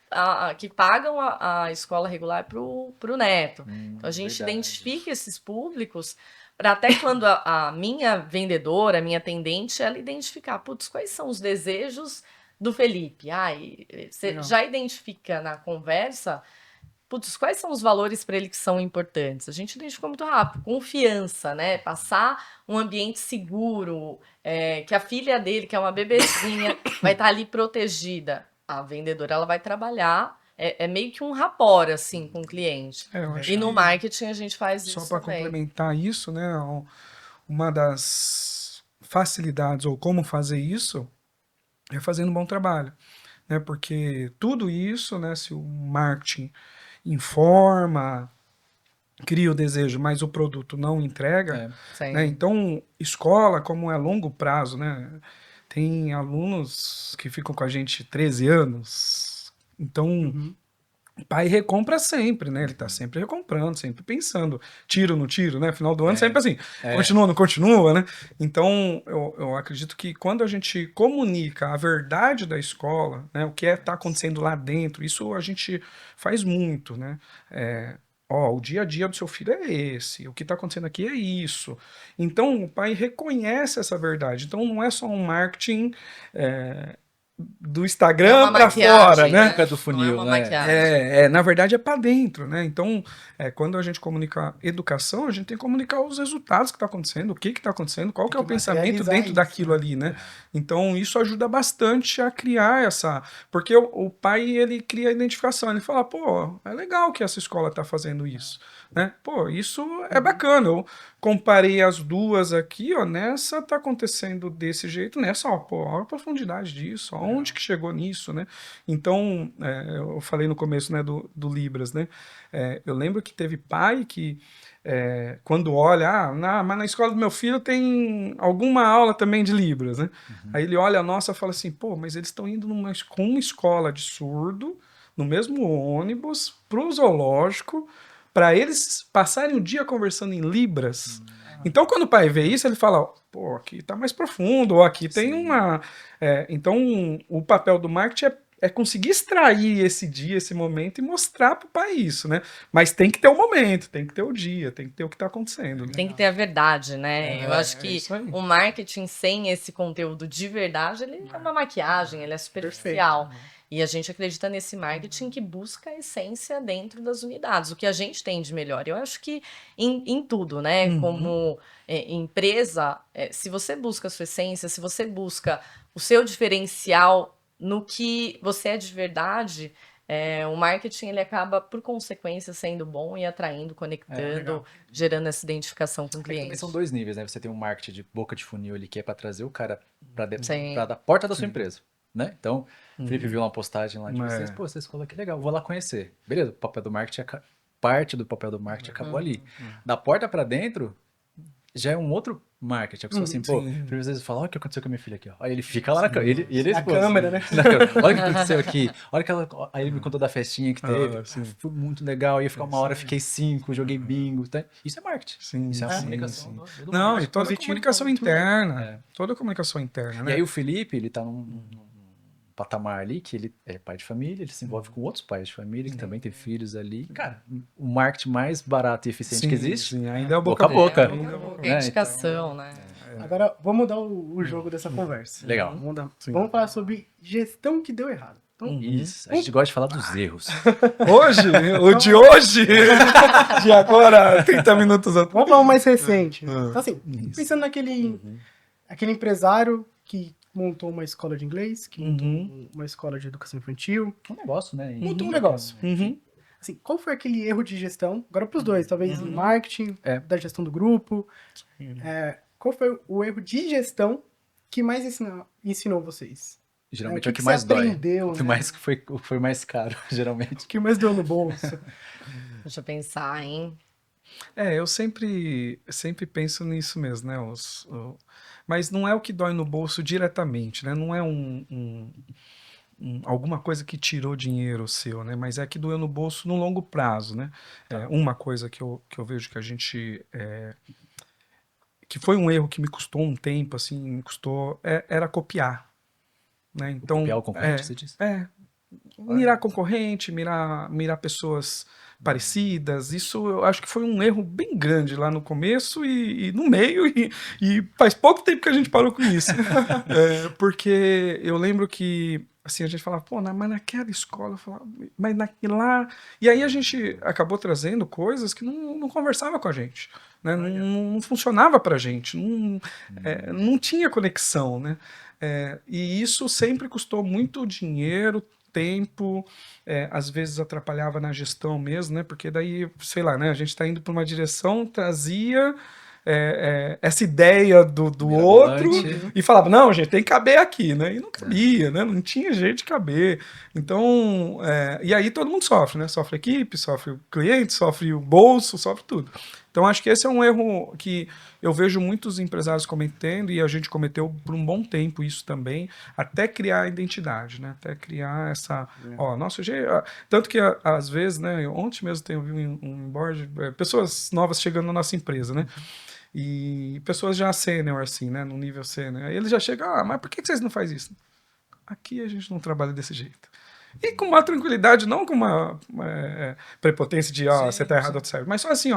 que pagam a escola regular para o neto. Então, a gente identifica esses públicos para até quando a minha vendedora, a minha atendente, ela identificar, putz, quais são os desejos do Felipe? Você já identifica na conversa, putz, quais são os valores para ele que são importantes? A gente identificou muito rápido. Confiança, né? Passar um ambiente seguro, que a filha dele, que é uma bebezinha, vai estar ali protegida. A vendedora, ela vai trabalhar, meio que um rapport, assim, com o cliente. E no marketing a gente faz isso Só para também. complementar isso, né? Uma das facilidades, ou como fazer isso, é fazendo um bom trabalho. Né? Porque tudo isso, né? Se o marketing informa, cria o desejo, mas o produto não entrega, né? Então, escola, como é longo prazo, né? Tem alunos que ficam com a gente 13 anos, então o pai recompra sempre, né? Ele tá sempre recomprando, sempre pensando, tiro no tiro, né? Final do ano sempre assim, continua, não continua, né? Então, eu acredito que quando a gente comunica a verdade da escola, né? O que tá acontecendo lá dentro, isso a gente faz muito, né? O dia a dia do seu filho é esse, o que está acontecendo aqui é isso. Então, o pai reconhece essa verdade. Então, não é só um marketing do Instagram para fora, né? Do funil, Na verdade, é para dentro, né? Então, quando a gente comunica educação, a gente tem que comunicar os resultados que está acontecendo, o que está acontecendo, qual que é o pensamento dentro daquilo ali, né? Então, isso ajuda bastante a criar essa... Porque o pai, ele cria a identificação, ele fala, pô, é legal que essa escola está fazendo isso, né? Pô, isso é bacana. Eu comparei as duas aqui, ó, nessa tá acontecendo desse jeito, nessa, ó, pô, olha a profundidade disso, aonde que chegou nisso, né? Então, eu falei no começo, né, do Libras, né? Eu lembro que teve pai que, quando olha, mas na escola do meu filho tem alguma aula também de Libras, né? Aí ele olha a nossa e fala assim, pô, mas eles estão indo com uma escola de surdo, no mesmo ônibus, pro zoológico, para eles passarem o dia conversando em Libras. Então, quando o pai vê isso, ele fala, pô, aqui tá mais profundo, ou aqui tem uma... Então, o papel do marketing é conseguir extrair esse dia, esse momento e mostrar pro pai isso, né? Mas tem que ter o momento, tem que ter o dia, tem que ter o que tá acontecendo. Né? Tem que ter a verdade, né? Eu acho que isso aí. o marketing sem esse conteúdo de verdade, ele é uma maquiagem, ele é superficial. E a gente acredita nesse marketing que busca a essência dentro das unidades, o que a gente tem de melhor. Eu acho que em tudo, né? Como empresa, se você busca a sua essência, se você busca o seu diferencial no que você é de verdade, o marketing ele acaba, por consequência, sendo bom e atraindo, conectando, gerando essa identificação com o Também cliente. são dois níveis, né? Você tem um marketing de boca de funil ali, que é para trazer o cara Sim. para da porta da sua empresa, né? Então, o Felipe viu uma postagem lá de vocês, pô, essa escola que legal, vou lá conhecer. Beleza, o papel do marketing, parte do papel do marketing acabou ali. Da porta para dentro, já é um outro marketing. A pessoa assim, pô, às vezes fala, olha o que aconteceu com a minha filha aqui, ó. Aí ele fica lá na câmera, ele é Na esposo. câmera, né? Olha o que aconteceu aqui. Olha que aí ele me contou da festinha que teve. Foi muito legal. Ia ficar uma hora, fiquei 5, joguei bingo. Tá? Isso é marketing. Isso é a comunicação. Do Não, marketing. e toda a comunicação interna. Toda a comunicação interna, né? E aí o Felipe, ele tá num patamar ali que ele é pai de família, ele se envolve com outros pais de família que também têm filhos ali. Cara, o marketing mais barato e eficiente que existe, ainda é o boca a boca. É indicação, né? Agora, vamos mudar o jogo dessa conversa. Legal. Vamos falar sobre gestão que deu errado. Então, Isso, a gente gosta de falar dos erros. Hoje? O de hoje? De agora, 30 minutos atrás. vamos falar o mais recente. Então, assim, pensando aquele empresário que montou uma escola de inglês, que montou uma escola de educação infantil, Um negócio, né? montou um negócio. Assim, qual foi aquele erro de gestão? Agora para os dois, talvez em marketing, da gestão do grupo. Qual foi o erro de gestão que mais ensinou vocês? Geralmente o é o que que mais você dói. aprendeu, O que né? mais foi mais caro, geralmente. O que mais deu no bolso? Deixa eu pensar, hein? Eu sempre penso nisso mesmo, né? Mas não é o que dói no bolso diretamente, né? Não é alguma coisa que tirou dinheiro seu, né? Mas é que doeu no bolso no longo prazo, né? Uma coisa que eu vejo que a gente... que foi um erro que me custou um tempo, assim, era copiar, né? Então, Copiar o concorrente, você disse? mirar concorrente, mirar pessoas parecidas, isso eu acho que foi um erro bem grande lá no começo e no meio, e faz pouco tempo que a gente parou com isso. Porque eu lembro que assim, a gente falava, pô, mas naquela escola, eu falava, mas lá... E aí a gente acabou trazendo coisas que não conversava com a gente, né? Não funcionava pra gente, não tinha conexão, né? E isso sempre custou muito dinheiro, tempo, às vezes atrapalhava na gestão mesmo, né? Porque daí, sei lá, né? A gente está indo para uma direção, trazia essa ideia do outro e falava, não, gente, tem que caber aqui, né? E não cabia, né? Não tinha jeito de caber. Então, e aí todo mundo sofre, né? Sofre a equipe, sofre o cliente, sofre o bolso, sofre tudo. Então, acho que esse é um erro que eu vejo muitos empresários cometendo, e a gente cometeu por um bom tempo isso também, até criar a identidade, né? Até criar essa... nosso jeito... Tanto que, às vezes, né? Ontem mesmo eu vi um board, pessoas novas chegando na nossa empresa, né? E pessoas já sênior, assim, né? No nível sênior. Aí eles já chegam, mas por que vocês não fazem isso? Aqui a gente não trabalha desse jeito. E com uma tranquilidade, não com uma prepotência de, você tá errado, certo. Mas só assim,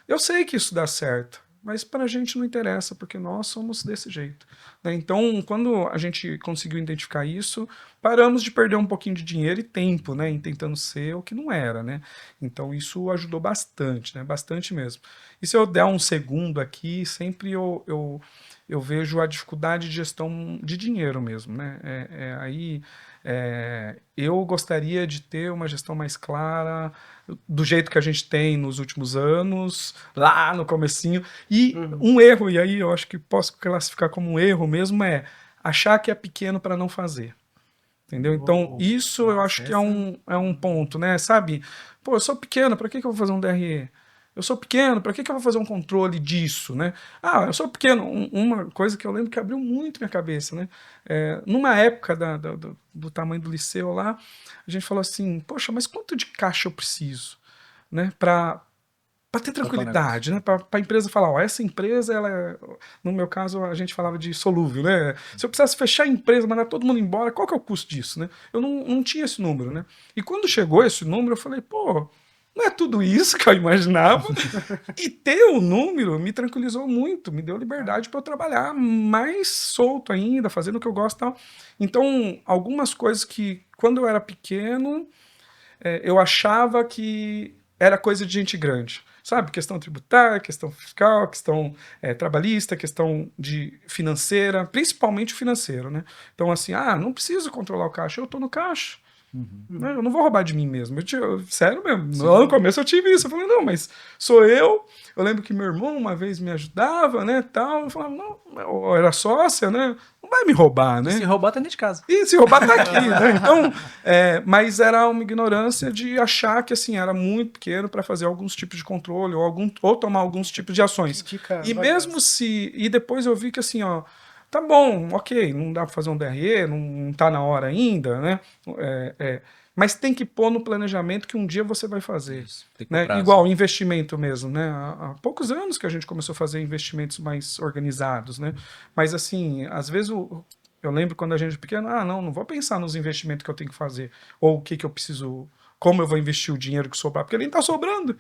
eu sei que isso dá certo, mas para a gente não interessa, porque nós somos desse jeito. Né? Então, quando a gente conseguiu identificar isso, paramos de perder um pouquinho de dinheiro e tempo, né, em tentando ser o que não era, né? Então, isso ajudou bastante, né? Bastante mesmo. E se eu der um segundo aqui, sempre eu eu vejo a dificuldade de gestão de dinheiro mesmo, né? Eu gostaria de ter uma gestão mais clara, do jeito que a gente tem nos últimos anos, lá no comecinho. E um erro, e aí eu acho que posso classificar como um erro mesmo, é achar que é pequeno para não fazer. Entendeu? Então, isso eu acho que é um ponto, né? Sabe? Pô, eu sou pequeno, para que eu vou fazer um DRE? Eu sou pequeno, para que eu vou fazer um controle disso, né? Ah, eu sou pequeno. Uma coisa que eu lembro que abriu muito minha cabeça, né? Numa época do tamanho do liceu lá, a gente falou assim, poxa, mas quanto de caixa eu preciso, né? Para ter tranquilidade, né? Para a empresa falar, ó, essa empresa, no meu caso, a gente falava de solúvel, né? Se eu precisasse fechar a empresa, mandar todo mundo embora, qual que é o custo disso, né? Eu não tinha esse número, né? E quando chegou esse número, eu falei, pô, não é tudo isso que eu imaginava. E ter o número me tranquilizou muito, me deu liberdade para eu trabalhar mais solto ainda, fazendo o que eu gosto e tal. Então, algumas coisas que, quando eu era pequeno, eu achava que era coisa de gente grande. Sabe? Questão tributária, questão fiscal, questão trabalhista, questão de financeira, principalmente financeiro, né? Então, assim, não preciso controlar o caixa, eu estou no caixa. Né? Eu não vou roubar de mim mesmo. Sério mesmo. No começo eu tive isso. Eu falei, não, mas sou eu. Eu lembro que meu irmão uma vez me ajudava, né, tal. Eu falava, não, eu era sócia, né? Não vai me roubar, né? Se roubar, tá dentro de casa. E se roubar, tá aqui, né? Então, mas era uma ignorância de achar que, assim, era muito pequeno para fazer alguns tipos de controle ou tomar alguns tipos de ações. E mesmo se... E depois eu vi que, assim, ó, tá bom, ok, não dá para fazer um DRE, não tá na hora ainda, né? Mas tem que pôr no planejamento que um dia você vai fazer. Isso, tem que Né? ter prazo. Igual investimento mesmo, né? Há poucos anos que a gente começou a fazer investimentos mais organizados, né? Mas assim, às vezes eu lembro quando a gente era pequeno, não vou pensar nos investimentos que eu tenho que fazer, ou o que eu preciso, como eu vou investir o dinheiro que sobrar, porque nem tá sobrando,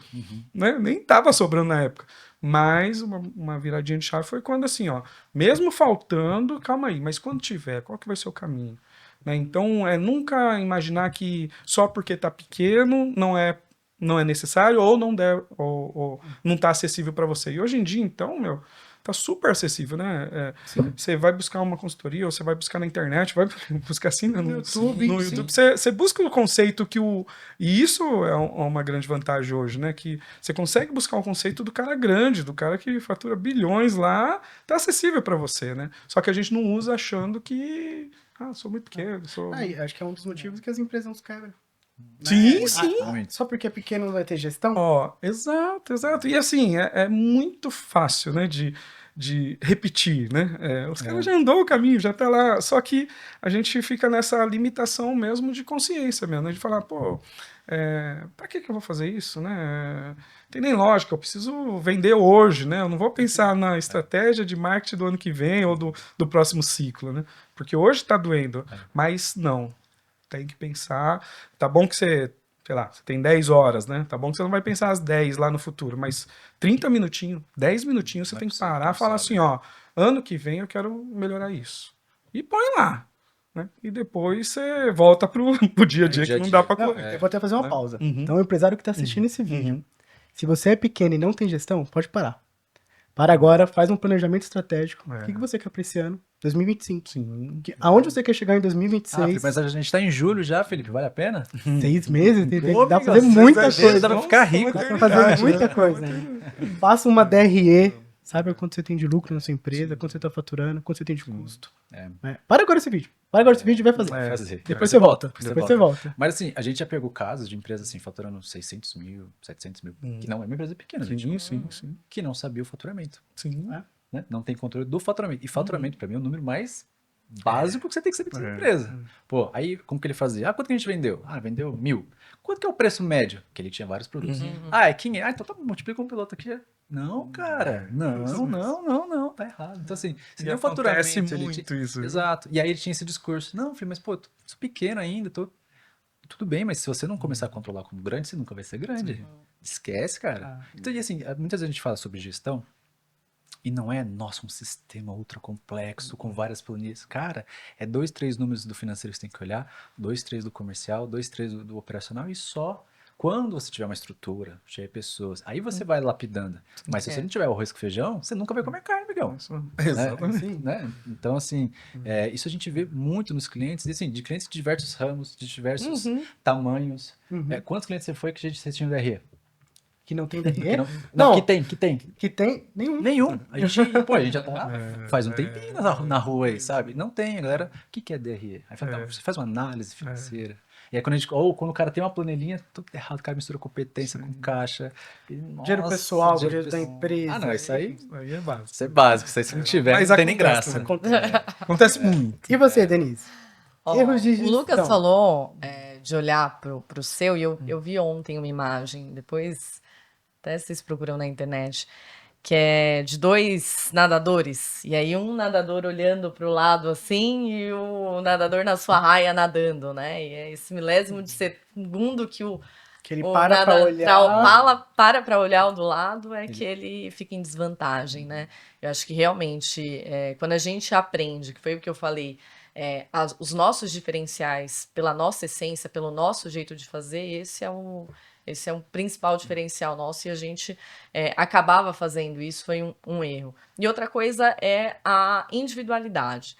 né? Nem tava sobrando na época. Mas uma viradinha de chave foi quando assim, ó, mesmo faltando, calma aí, mas quando tiver, qual que vai ser o caminho? Né? Então, nunca imaginar que só porque está pequeno não é necessário ou não deve, ou não está acessível para você. E hoje em dia, então, tá super acessível, né? Você vai buscar uma consultoria ou você vai buscar na internet, vai buscar assim no YouTube. No YouTube você busca o conceito e isso é uma grande vantagem hoje, né? Que você consegue buscar um conceito do cara grande, do cara que fatura bilhões lá, tá acessível para você, né? Só que a gente não usa achando que sou muito pequeno. Acho que é um dos motivos que as empresas não se quebram. Sim, Né? sim. Só porque é pequeno não vai ter gestão? Exato. E assim, é muito fácil, né, de repetir, né? Os caras já andou o caminho, já tá lá. Só que a gente fica nessa limitação mesmo de consciência mesmo, né? De falar, pô, para que eu vou fazer isso, né? Tem nem lógica, eu preciso vender hoje, né? Eu não vou pensar na estratégia de marketing do ano que vem ou do próximo ciclo, né? Porque hoje tá doendo, mas não. Tem que pensar. Tá bom que você, sei lá, você tem 10 horas, né? Tá bom que você não vai pensar as 10 lá no futuro, mas 30 minutinhos, 10 minutinhos você tem que parar e falar assim, ó, ano que vem eu quero melhorar isso. E põe lá. Né? E depois você volta pro dia a dia que não dá pra correr. Eu vou até fazer uma pausa. Então, o empresário que tá assistindo esse vídeo, se você é pequeno e não tem gestão, pode parar. Para agora, faz um planejamento estratégico. O que você quer para esse ano? 2025. Sim. Aonde você quer chegar em 2026? Mas a gente tá em julho já, Felipe, vale a pena? 6 meses? Pô, Dá pra amigo, fazer muita vezes coisa. dá pra ficar rico. Dá pra fazer muita coisa. Faça uma DRE. Saiba quanto você tem de lucro na sua empresa, quanto você tá faturando, quanto você tem de custo. Para agora esse vídeo. Para agora esse vídeo e vai fazer. Depois você volta. Depois você volta. Mas assim, a gente já pegou casos de empresas assim, faturando 600 mil, 700 mil, que não é uma empresa pequena, gente. Sim. Que não sabia o faturamento. Sim. Né? Não tem controle do faturamento. E faturamento, pra mim, é o número mais básico que você tem que saber da empresa. Pô, aí como que ele fazia? Quanto que a gente vendeu? Vendeu 1.000. Quanto que é o preço médio? Que ele tinha vários produtos. É 500. Então tá, multiplica um piloto aqui. Não, cara. Não. Tá errado. Então assim, se nem o faturamento... muito isso. Exato. E aí ele tinha esse discurso. Não, filho, mas pô, sou pequeno ainda, tudo bem, mas se você não começar a controlar como grande, você nunca vai ser grande. Esquece, cara. Então, e assim, muitas vezes a gente fala sobre gestão, e não é, nossa, um sistema ultra complexo, com várias planilhas. Cara, 2, 3 números do financeiro que você tem que olhar, 2, 3 do comercial, 2, 3 do operacional e só Quando você tiver uma estrutura, cheia de pessoas, aí você vai lapidando. Mas se você não tiver o arroz com feijão, você nunca vai comer carne, amigão. Exatamente. Né? Então, assim, isso a gente vê muito nos clientes, e, assim, de clientes de diversos ramos, de diversos tamanhos. Quantos clientes você foi que vocês tinham DRE? Que não tem Que DRE? não, Não. que tem. Que tem? Nenhum. Nenhum. A gente já tá faz um tempinho na rua aí, sabe? Não tem, a galera. O que é DRE? Aí fala, não, você faz uma análise financeira. E aí quando o cara tem uma planilhinha, tudo errado, o cara mistura competência com caixa. E, Dinheiro pessoal, dinheiro da pessoal. empresa. Ah, não, isso aí Aí é básico. isso é básico. Isso aí se não tiver, Mas não tem nem acontece, graça. né? Acontece. Acontece muito. E você, Denise? Ó, Erros de o gestão. Lucas falou de olhar pro seu, e eu vi ontem uma imagem, depois até vocês procuram na internet, que é de 2 nadadores, e aí um nadador olhando para o lado assim, e o nadador na sua raia nadando, né? E é esse milésimo de segundo que Que ele o para pra olhar. para olhar o do lado, é que ele fica em desvantagem, né? Eu acho que realmente, quando a gente aprende, que foi o que eu falei, os nossos diferenciais, pela nossa essência, pelo nosso jeito de fazer, esse é um principal diferencial nosso, e a gente acabava fazendo isso, foi um erro. E outra coisa é a individualidade.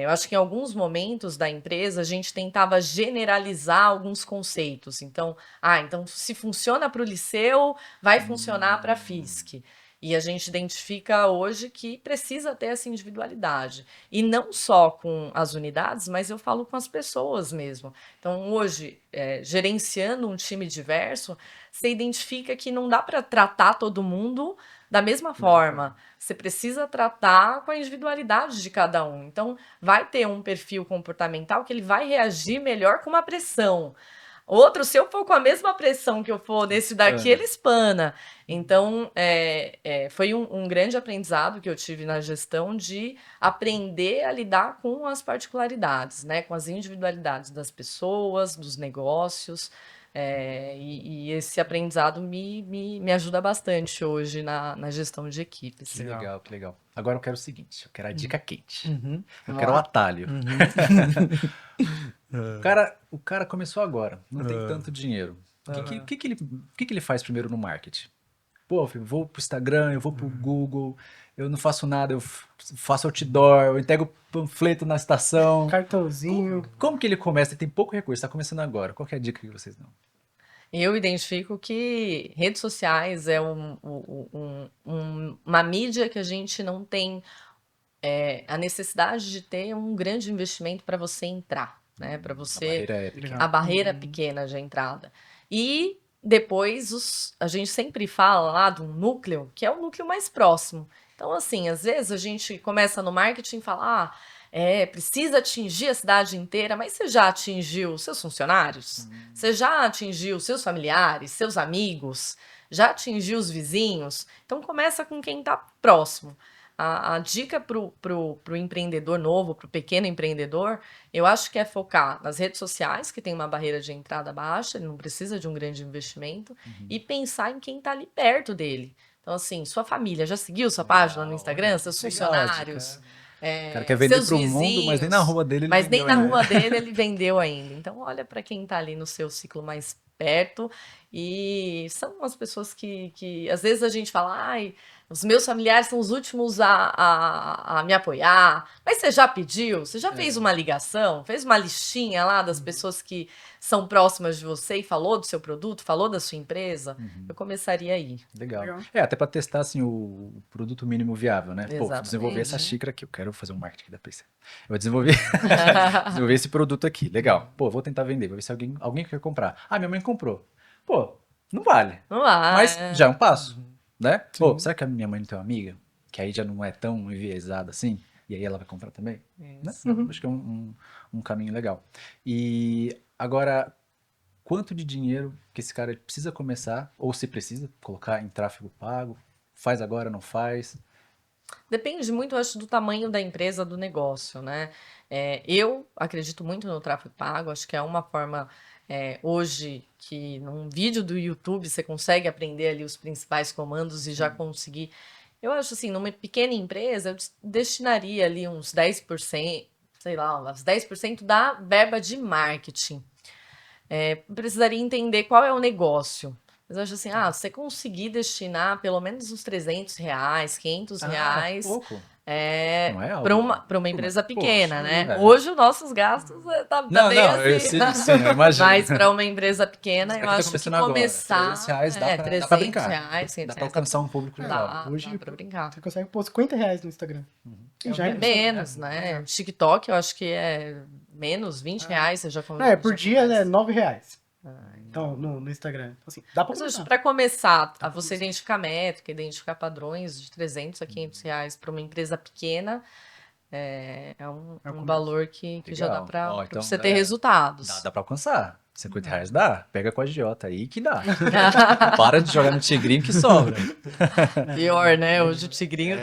Eu acho que em alguns momentos da empresa a gente tentava generalizar alguns conceitos. Então, então se funciona para o Liceu, vai funcionar para a FISC. E a gente identifica hoje que precisa ter essa individualidade. E não só com as unidades, mas eu falo com as pessoas mesmo. Então, hoje, gerenciando um time diverso, você identifica que não dá para tratar todo mundo da mesma forma. Você precisa tratar com a individualidade de cada um. Então, vai ter um perfil comportamental que ele vai reagir melhor com uma pressão. Outro, se eu for com a mesma pressão que eu for nesse daqui, ele espana. Então, foi um grande aprendizado que eu tive na gestão de aprender a lidar com as particularidades, né? Com as individualidades das pessoas, dos negócios. E esse aprendizado me ajuda bastante hoje na gestão de equipes. Que legal, que legal. Agora eu quero o seguinte, eu quero a dica quente. Uhum. Eu quero o atalho. O cara começou agora, não tem tanto dinheiro. O que ele faz primeiro no marketing? Pô, filho, vou pro Instagram, eu vou pro Google, eu não faço nada, eu faço outdoor, eu entrego panfleto na estação. Cartãozinho. Como que ele começa? Ele tem pouco recurso, está começando agora. Qual que é a dica que vocês dão? Eu identifico que redes sociais é uma mídia que a gente não tem a necessidade de ter um grande investimento para você entrar, né? Para você a barreira pequena de entrada. E depois a gente sempre fala lá de um núcleo que é o núcleo mais próximo. Então, assim, às vezes a gente começa no marketing e fala, precisa atingir a cidade inteira, mas você já atingiu seus funcionários? Você já atingiu seus familiares, seus amigos? Já atingiu os vizinhos? Então, começa com quem está próximo. A dica pro empreendedor novo, pro pequeno empreendedor, eu acho que é focar nas redes sociais, que tem uma barreira de entrada baixa, ele não precisa de um grande investimento, e pensar em quem está ali perto dele. Então, assim, sua família já seguiu sua página no Instagram, seus funcionários, O cara quer vender seus pro mundo, mas nem na rua dele ele mas nem vendeu na ainda. rua dele ele vendeu ainda. Então, olha para quem está ali no seu ciclo mais perto, e são as pessoas que às vezes a gente fala, os meus familiares são os últimos a me apoiar. Mas você já pediu? Você já fez uma ligação? Fez uma listinha lá das pessoas que são próximas de você e falou do seu produto, falou da sua empresa? Eu começaria aí. Legal. Até para testar assim, o produto mínimo viável, né? Pô, vou Exatamente. desenvolver essa xícara aqui, eu quero fazer um marketing da PC. Eu vou desenvolver esse produto aqui. Legal. Pô, vou tentar vender, vou ver se alguém quer comprar. Minha mãe comprou. Pô, não vale. Vamos lá. Mas já é um passo, né? Pô, será que a minha mãe não tem uma amiga? Que aí já não é tão enviesada assim? E aí ela vai comprar também? Né? Acho que é um caminho legal. E agora, quanto de dinheiro que esse cara precisa começar, ou se precisa colocar em tráfego pago? Faz agora, não faz? Depende muito, eu acho, do tamanho da empresa, do negócio, né? Eu acredito muito no tráfego pago, acho que é uma forma hoje que num vídeo do YouTube você consegue aprender ali os principais comandos e já conseguir. Eu acho assim, numa pequena empresa, eu destinaria ali uns 10%, sei lá, uns 10% da verba de marketing. precisaria entender qual é o negócio. Mas eu acho assim, você conseguir destinar pelo menos uns R$ 300, R$ 500 pouco. Não é para algo. uma empresa Poxa, pequena, né? é. Hoje os nossos gastos tá Não, bem não, eu assim. sim, eu imagino. Mas para uma empresa pequena, Isso eu aqui tá acho que começando agora. começar R$ 300 dá pra R$ brincar. 300, Dá pra alcançar um público legal. Hoje dá pra brincar. você consegue pôr R$ 50 no Instagram. E já É é menos, né? TikTok eu acho que é menos, R$ 20 você já Não, por já dia começa. é R$ 9. Então, no Instagram. Assim, dá pra Mas acho começar. que para começar a você identificar métrica, identificar padrões de R$ 300 a R$ 500 para uma empresa pequena, é um começo. valor que já dá Legal. para Ó, então, você ter galera, resultados. Dá pra alcançar. R$ 50 dá? Pega com a agiota aí que dá. Para de jogar no tigrinho que sobra. Pior, né? Hoje o tigrinho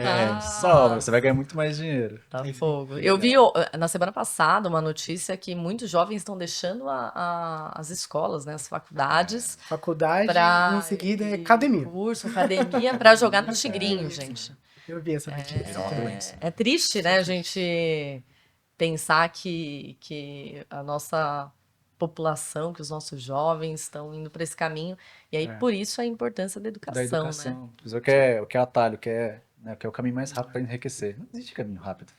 Sobra. Você vai ganhar muito mais dinheiro. tá fogo. Eu vi na semana passada uma notícia que muitos jovens estão deixando as escolas, né, as faculdades, Faculdade, para em seguida é academia. curso, academia, para jogar no tigrinho, gente. Eu vi essa notícia. Virou uma doença. É triste, né, a gente pensar que a nossa população, que os nossos jovens estão indo para esse caminho. E aí, por isso, a importância da Da educação, né? educação. O que é atalho, né, que é o caminho mais rápido para enriquecer. Não existe caminho rápido.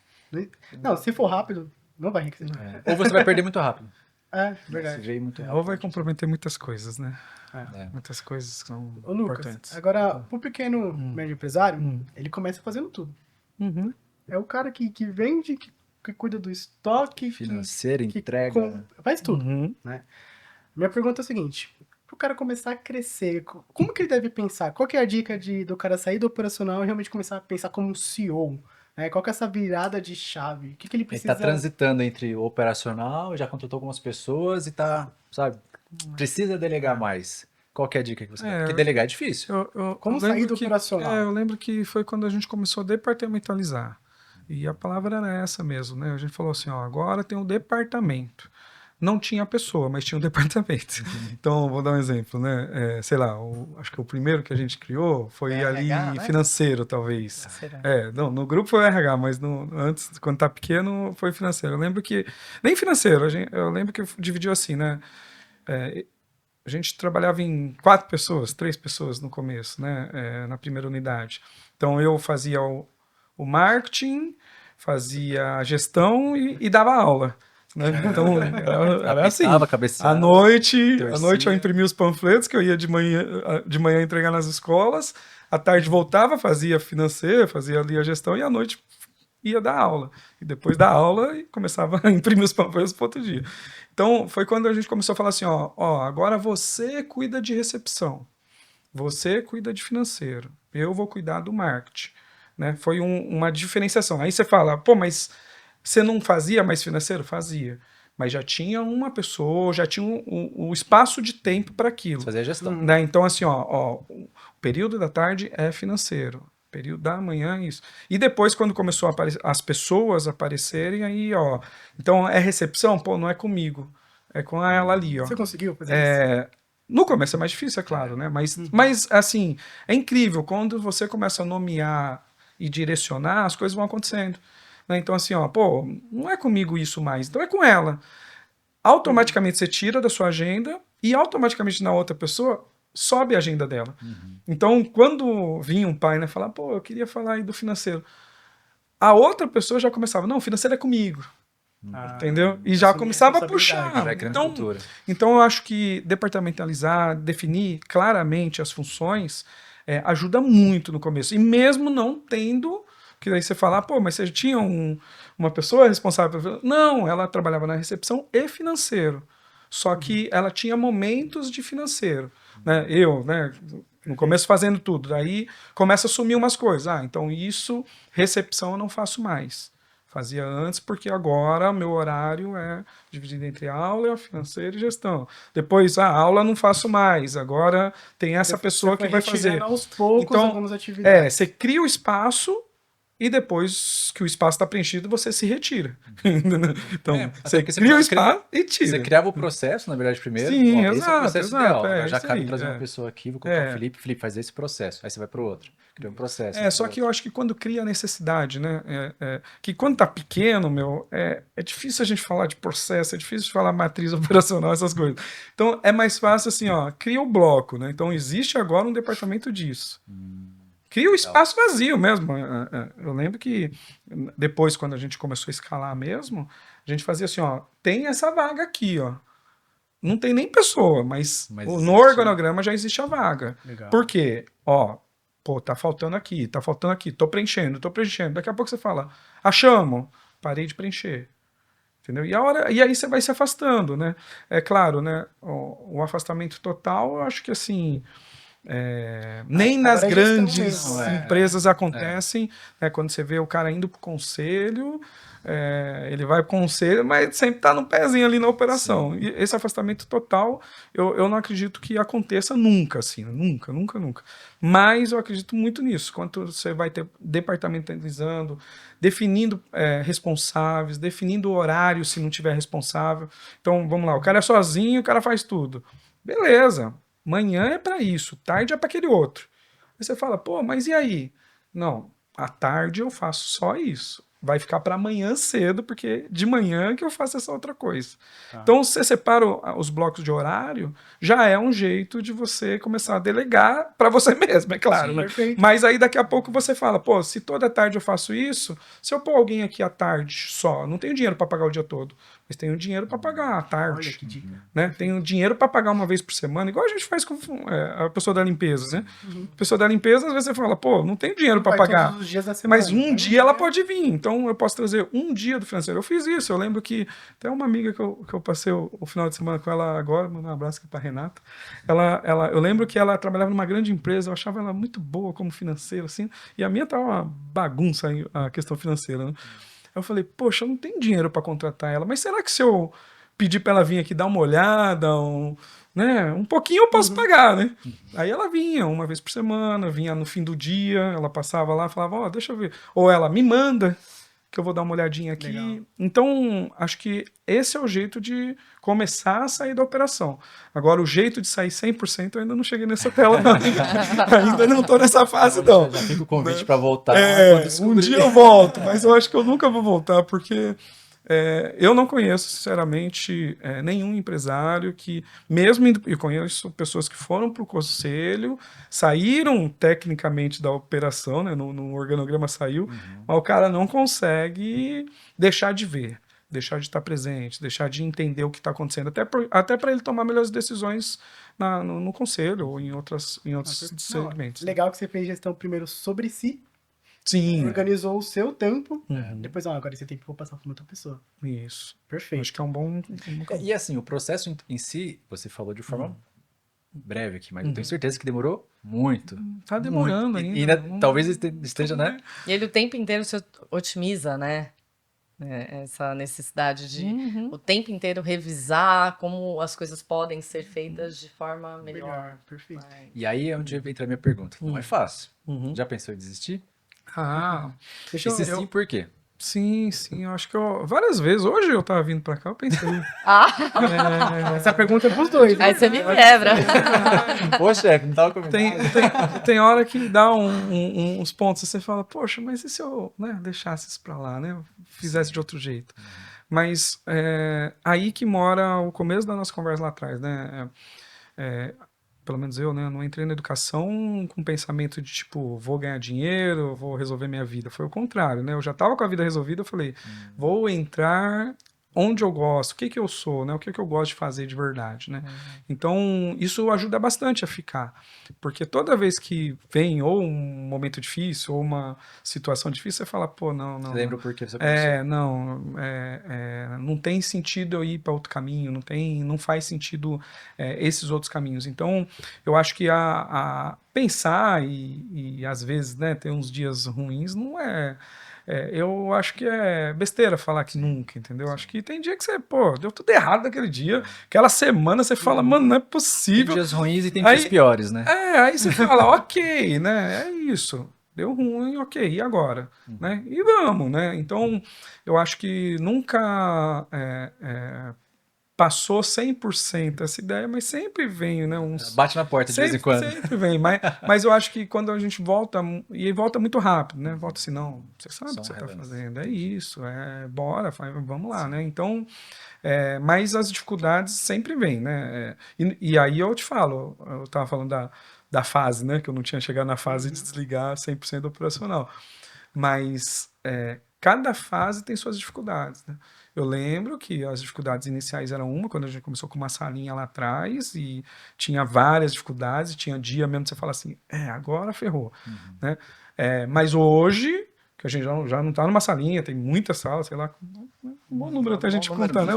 Não, se for rápido, não vai enriquecer. Ou você vai perder muito rápido. É, Se verdade. veio muito rápido. Ou vai comprometer muitas coisas, né? É. Muitas coisas que são Ô, Lucas, importantes. agora, pro pequeno médio empresário, ele começa fazendo tudo. Uhum. É o cara que vende, que cuida do estoque, Financeira, que entrega. faz tudo. Uhum. Minha pergunta é a seguinte: pro cara começar a crescer, como que ele deve pensar? Qual que é a dica do cara sair do operacional e realmente começar a pensar como um CEO? Né? Qual que é essa virada de chave? O que ele Ele precisa... tá transitando entre o operacional, já contratou algumas pessoas e tá, sabe, precisa delegar mais. Qual que é a dica que você dá? Porque delegar é difícil. Como eu sair lembro do operacional? eu lembro que foi quando a gente começou a departamentalizar. E a palavra era essa mesmo, né? A gente falou assim, ó, agora tem um departamento. Não tinha pessoa, mas tinha um departamento. Então, vou dar um exemplo, né? Sei lá, acho que o primeiro que a gente criou foi ali RH, né? financeiro, talvez. Será? Não, no grupo foi o RH, mas antes, quando tá pequeno, foi financeiro. Eu lembro que, nem financeiro, eu lembro que dividiu assim, né? A gente trabalhava em 4 pessoas, 3 pessoas no começo, né? Na primeira unidade. Então, eu fazia o marketing, fazia a gestão e dava aula. Né? Então, era assim. Cabeceava, À noite torcia. eu imprimia os panfletos que eu ia de manhã entregar nas escolas, à tarde voltava, fazia financeiro, fazia ali a gestão e à noite ia dar aula. E depois da aula começava a imprimir os panfletos para outro dia. Então, foi quando a gente começou a falar assim, ó, agora você cuida de recepção, você cuida de financeiro, eu vou cuidar do marketing. Né? Foi uma diferenciação. Aí você fala, pô, mas você não fazia mais financeiro? Fazia. Mas já tinha uma pessoa, já tinha o espaço de tempo para aquilo. Fazer a gestão. Né? Então, assim, o período da tarde é financeiro, o período da manhã é isso. E depois, quando começou a as pessoas aparecerem, aí, ó, então é recepção? Pô, não é comigo, é com ela ali, ó. Você conseguiu fazer isso? No começo é mais difícil, é claro, né? Mas, assim, é incrível, quando você começa a nomear e direcionar, as coisas vão acontecendo. Né? Então, assim, ó, pô, não é comigo isso mais, então é com ela. Automaticamente você tira da sua agenda e automaticamente na outra pessoa sobe a agenda dela. Então, quando vinha um pai, né, falar, pô, eu queria falar aí do financeiro, a outra pessoa já começava, não, o financeiro é comigo. Entendeu? E já começava a puxar. Vai criando cultura. Então, eu acho que departamentalizar, definir claramente as funções, ajuda muito no começo. E mesmo não tendo, que daí você fala, pô, mas você tinha uma pessoa responsável? Não, ela trabalhava na recepção e financeiro. Só que ela tinha momentos de financeiro. Né? Eu, né, no começo fazendo tudo. Daí começa a sumir umas coisas. Então isso, recepção eu não faço mais. Fazia antes, porque agora meu horário é dividido entre aula, financeiro e gestão. Depois, a aula não faço mais. Agora tem essa pessoa que vai fazer. Aos poucos então, algumas atividades. você cria o espaço e depois que o espaço está preenchido, você se retira. Entendeu? Então, até você porque cria o espaço e tira. Você criava o processo, na verdade, primeiro. Sim, Ó, esse é o exato, processo exato, ideal. é, Agora já isso cabe aí, trazer é. uma pessoa aqui, vou colocar o É. Felipe. Felipe, faz esse processo. Aí você vai para o outro. Cria um processo. Só que eu acho que quando cria a necessidade, né? Que quando tá pequeno, é difícil a gente falar de processo, é difícil falar matriz operacional, essas coisas. Então é mais fácil assim, ó, cria o bloco, né? Então existe agora um departamento disso. Cria o espaço vazio mesmo. Eu lembro que depois, quando a gente começou a escalar mesmo, a gente fazia assim, ó, tem essa vaga aqui, ó. Não tem nem pessoa, mas Mas no existe. organograma já existe a vaga. Legal. Por quê? Ó, pô, tá faltando aqui, tô preenchendo. Daqui a pouco você fala, achamos, parei de preencher. Entendeu? E aí você vai se afastando, né? É claro, né? O afastamento total, eu acho que assim, nem nas agora é gestão grandes mesmo, empresas acontecem, né? Quando você vê o cara indo pro conselho, ele vai pro conselho, mas sempre tá no pezinho ali na operação. E esse afastamento total, eu não acredito que aconteça nunca, assim, nunca. Mas eu acredito muito nisso. Quando você vai ter departamentalizando, definindo responsáveis, definindo o horário se não tiver responsável. Então, vamos lá, o cara é sozinho, o cara faz tudo. Beleza. Manhã é para isso, tarde é para aquele outro. Aí você fala, pô, mas e aí? Não, à tarde eu faço só isso. Vai ficar para amanhã cedo, porque de manhã que eu faço essa outra coisa. Então, se você separa os blocos de horário, já é um jeito de você começar a delegar para você mesmo, é claro. Né? Perfeito. Mas aí daqui a pouco você fala, pô, se toda tarde eu faço isso, se eu pôr alguém aqui à tarde só, não tenho dinheiro para pagar o dia todo, mas tenho dinheiro para pagar à tarde. Olha que dica. Né? Tenho dinheiro para pagar uma vez por semana, igual a gente faz com a pessoa da limpeza, né? A pessoa da limpeza, às vezes você fala, pô, não tenho dinheiro para Vai pagar, todos os dias da semana, mas um né? dia ela pode vir, então eu posso trazer um dia do financeiro. Eu fiz isso, eu lembro que até uma amiga que eu passei o final de semana com ela agora, mandar um abraço aqui para Renata, eu lembro que ela trabalhava numa grande empresa, eu achava ela muito boa como financeira, assim, e a minha tava uma bagunça aí, a questão financeira, né? Eu falei, poxa, eu não tenho dinheiro para contratar ela, mas será que se eu pedir para ela vir aqui dar uma olhada, né, um pouquinho eu posso pagar, né? Aí ela vinha uma vez por semana, vinha no fim do dia, ela passava lá, falava, ó, deixa eu ver. Ou ela me manda, que eu vou dar uma olhadinha aqui. Legal. Então, acho que esse é o jeito de começar a sair da operação. Agora, o jeito de sair 100%, eu ainda não cheguei nessa tela, não. Ainda não estou nessa fase, não. Já fica o convite para voltar. Um dia eu volto, mas eu acho que eu nunca vou voltar, porque eu não conheço, sinceramente, nenhum empresário que, eu conheço pessoas que foram para o conselho, saíram tecnicamente da operação, né, no organograma saiu, mas o cara não consegue deixar de ver, deixar de estar presente, deixar de entender o que está acontecendo, até para ele tomar melhores decisões no conselho ou em outros segmentos. Legal que você fez gestão primeiro sobre si, Sim, organizou o seu tempo, depois, agora esse tempo eu vou passar para outra pessoa. isso. Perfeito. Acho que é um bom... E assim, o processo em si, você falou de forma breve aqui, mas eu tenho certeza que demorou muito. Tá demorando muito. ainda. E ainda talvez esteja, né? E ele o tempo inteiro se otimiza, né? Essa necessidade de o tempo inteiro revisar como as coisas podem ser feitas de forma melhor. Perfeito. E aí é onde entra a minha pergunta. Não é fácil. Já pensou em desistir? Deixa E se sim, por quê? Sim, eu acho que várias vezes, hoje eu tava vindo pra cá, eu pensei. Essa pergunta é pros dois. Aí você me quebra. Poxa, não tava comentando. Tem hora que dá uns pontos, você fala, poxa, mas e se eu deixasse isso pra lá, né? Fizesse de outro jeito. Mas aí que mora o começo da nossa conversa lá atrás, né? Pelo menos eu, né, não entrei na educação com pensamento de, tipo, vou ganhar dinheiro, vou resolver minha vida. Foi o contrário, né? Eu já estava com a vida resolvida, eu falei, vou entrar onde eu gosto, o que eu sou, né? O que eu gosto de fazer de verdade, né? Então, isso ajuda bastante a ficar. Porque toda vez que vem ou um momento difícil, ou uma situação difícil, você fala, pô, não. Você lembra por que você começou? Não tem sentido eu ir para outro caminho, não faz sentido esses outros caminhos. Então, eu acho que a pensar e às vezes, né, ter uns dias ruins não é... eu acho que é besteira falar que nunca, entendeu? Acho que tem dia que você, deu tudo errado naquele dia. Aquela semana você fala, mano, não é possível. Tem dias ruins e tem dias piores, né? Aí você fala, ok, né? É isso. deu ruim, ok, e agora? Né? E vamos, né? Então, eu acho que nunca passou 100% essa ideia, mas sempre vem, né? Bate na porta de vez em quando. Sempre vem, mas eu acho que quando a gente volta, e volta muito rápido, né? Volta assim, não, você sabe o que você está fazendo, é isso, bora, vamos lá, né? Então, mas as dificuldades sempre vêm, né? E aí eu te falo, eu estava falando da fase, né? Que eu não tinha chegado na fase de desligar 100% operacional. Mas cada fase tem suas dificuldades, né? Eu lembro que as dificuldades iniciais eram uma, quando a gente começou com uma salinha lá atrás, e tinha várias dificuldades, tinha dia mesmo que você fala assim, agora ferrou, né? Mas hoje, que a gente já não está numa salinha, tem muitas salas, sei lá, um bom número até a gente contar, né?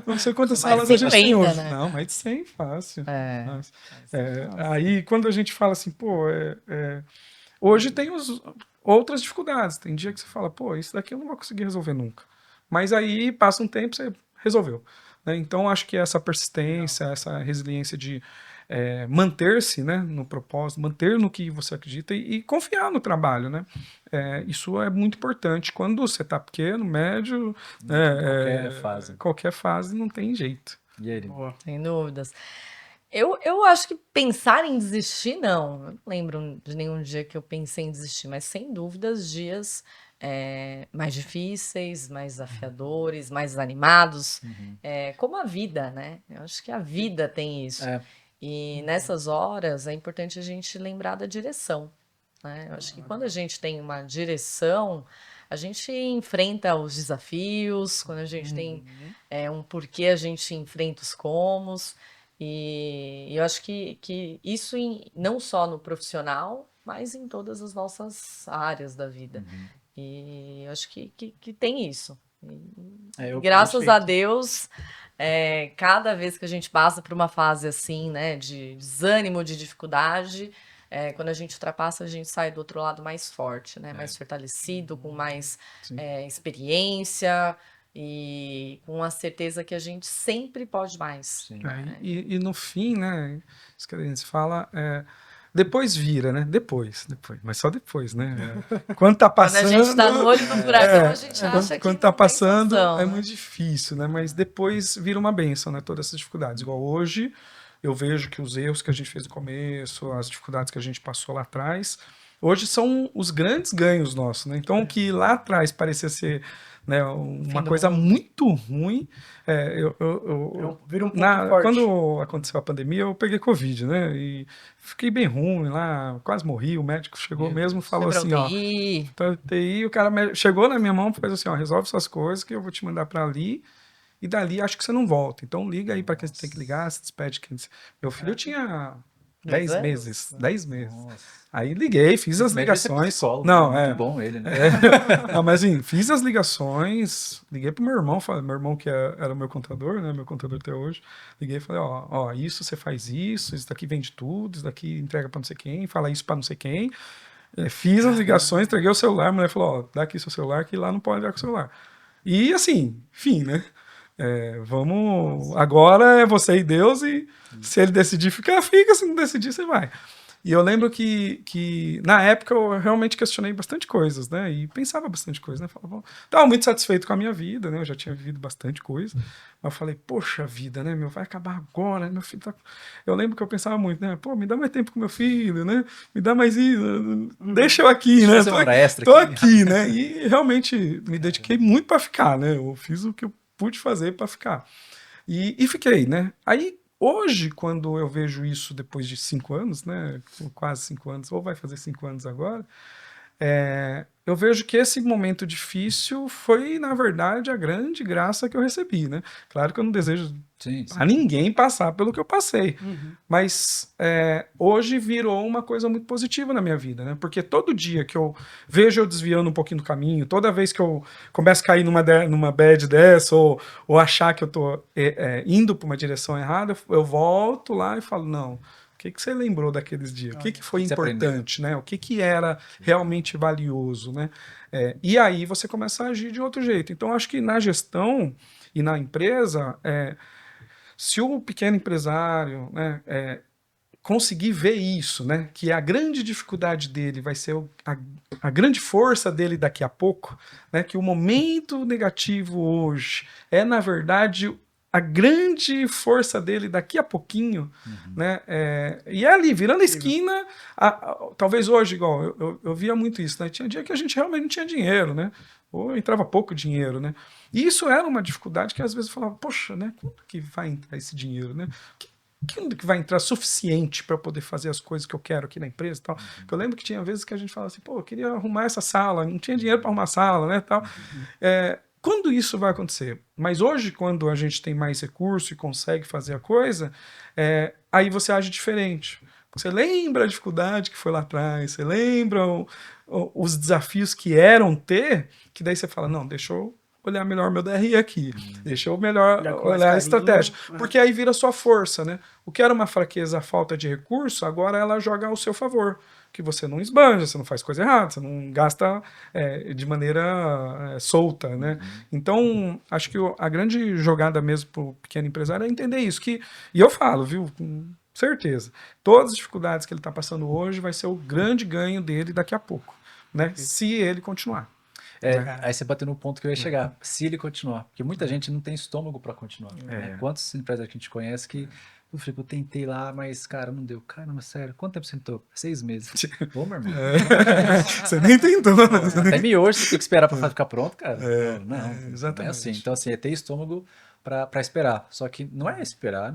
Não sei quantas salas a gente tem hoje. Né? Não, mais de 100, fácil. Aí, quando a gente fala assim, pô, hoje tem outras dificuldades. Tem dia que você fala, pô, isso daqui eu não vou conseguir resolver nunca. Mas aí passa um tempo, você resolveu. Né? Então, acho que essa persistência, essa resiliência de manter-se, né, no propósito, manter no que você acredita e confiar no trabalho. Né? Isso é muito importante. Quando você está pequeno, médio, qualquer fase não tem jeito. E aí? Sem dúvidas. Eu acho que pensar em desistir, não. Eu não lembro de nenhum dia que eu pensei em desistir, mas sem dúvidas, dias mais difíceis, mais desafiadores, mais animados, como a vida, né? Eu acho que a vida tem isso. E nessas horas é importante a gente lembrar da direção. Né? Eu acho que quando a gente tem uma direção, a gente enfrenta os desafios, quando a gente tem um porquê, a gente enfrenta os comos. E eu acho que isso não só no profissional, mas em todas as nossas áreas da vida. E eu acho que tem isso. Graças a Deus, cada vez que a gente passa por uma fase assim, né, de desânimo, de dificuldade, quando a gente ultrapassa, a gente sai do outro lado mais forte, né, mais fortalecido, com mais experiência e com a certeza que a gente sempre pode mais. E no fim, né, isso que a gente fala, depois vira, né? Depois, mas só depois, né? Quando tá passando. Quando a gente tá no olho do furacão, a gente acha que quando tá passando né? muito difícil, né? Mas depois vira uma bênção, né? Todas essas dificuldades. Igual hoje, eu vejo que os erros que a gente fez no começo, as dificuldades que a gente passou lá atrás, hoje são os grandes ganhos nossos, né? Então, o que lá atrás parecia ser, né, uma coisa muito ruim, quando aconteceu a pandemia, eu peguei Covid, né? E fiquei bem ruim lá, quase morri. O médico chegou mesmo e falou assim, ó, TI, o cara chegou na minha mão e fez assim, ó, resolve suas coisas que eu vou te mandar para ali. E dali acho que você não volta. Então liga aí para quem você tem que ligar, se despede. Meu filho tinha 10 meses. 10 meses. Nossa. Aí liguei, fiz as ligações. Não, muito bom ele, né? Não, mas assim, fiz as ligações, liguei pro meu irmão, meu irmão que era o meu contador, né? Meu contador até hoje. Liguei e falei, ó, isso você faz isso daqui vende tudo, isso daqui entrega para não sei quem, fala isso para não sei quem. Fiz as ligações, entreguei o celular, a mulher falou, ó, dá aqui seu celular, que lá não pode ligar com o celular. E assim, fim, né? Vamos. Agora é você e Deus, e se ele decidir fica, se não decidir, você vai. E eu lembro que na época eu realmente questionei bastante coisas, né? E pensava bastante coisa, né? Falava, estava muito satisfeito com a minha vida, né? Eu já tinha vivido bastante coisa. Mas eu falei, poxa vida, né? Vai acabar agora, meu filho tá... Eu lembro que eu pensava muito, né? Pô, me dá mais tempo com meu filho, né? Me dá mais isso, deixa eu aqui, né? Tô aqui, né? E realmente me dediquei muito para ficar, né? Eu fiz o que eu pude fazer para ficar. E fiquei, né? Aí, hoje, quando eu vejo isso depois de 5 anos, né? Quase 5 anos, ou vai fazer 5 anos agora, eu vejo que esse momento difícil foi, na verdade, a grande graça que eu recebi, né? Claro que eu não desejo a ninguém passar pelo que eu passei, mas hoje virou uma coisa muito positiva na minha vida, né? Porque todo dia que eu vejo eu desviando um pouquinho do caminho, toda vez que eu começo a cair numa bad dessa, ou achar que eu tô indo para uma direção errada, eu volto lá e falo, não... O que você lembrou daqueles dias? O que foi importante, né? O que era realmente valioso, né? E aí você começa a agir de outro jeito. Então, acho que na gestão e na empresa, se o pequeno empresário, né, conseguir ver isso, né? Que a grande dificuldade dele vai ser a grande força dele daqui a pouco, né? Que o momento negativo hoje é, na verdade, a grande força dele daqui a pouquinho, né? E é ali, virando a esquina, talvez hoje, igual, eu via muito isso, né? Tinha dia que a gente realmente não tinha dinheiro, né? Ou entrava pouco dinheiro, né? E isso era uma dificuldade que às vezes eu falava, poxa, né? Quando que vai entrar esse dinheiro, né? Quando que vai entrar suficiente para eu poder fazer as coisas que eu quero aqui na empresa e tal? Porque eu lembro que tinha vezes que a gente falava assim, pô, eu queria arrumar essa sala, não tinha dinheiro para arrumar a sala, né, tal. Quando isso vai acontecer? Mas hoje, quando a gente tem mais recurso e consegue fazer a coisa, aí você age diferente. Você lembra a dificuldade que foi lá atrás, você lembra os desafios que eram ter, que daí você fala, não, deixa eu olhar melhor meu DRI aqui, deixa eu melhor Olhar com mais olhar a carinho, estratégia, né? porque aí vira sua força, né? O que era uma fraqueza, a falta de recurso, agora ela joga ao seu favor, que você não esbanja, você não faz coisa errada, você não gasta de maneira solta, né? Então, acho que a grande jogada mesmo para o pequeno empresário é entender isso, e eu falo, viu, com certeza, todas as dificuldades que ele está passando hoje vai ser o grande ganho dele daqui a pouco, né? Se ele continuar. Aí você bateu no ponto que eu ia chegar. Se ele continuar. Porque muita gente não tem estômago para continuar. Né? Quantos empresários que a gente conhece que eu falei, eu tentei lá, mas, cara, não deu. Caramba, sério, quanto tempo você tentou? 6 meses. Ô, meu irmão. Você nem tentou, né? Até miojo você tem que esperar para ficar pronto, cara. Não, exatamente. não é assim. Então, assim, é ter estômago para esperar. Só que não é esperar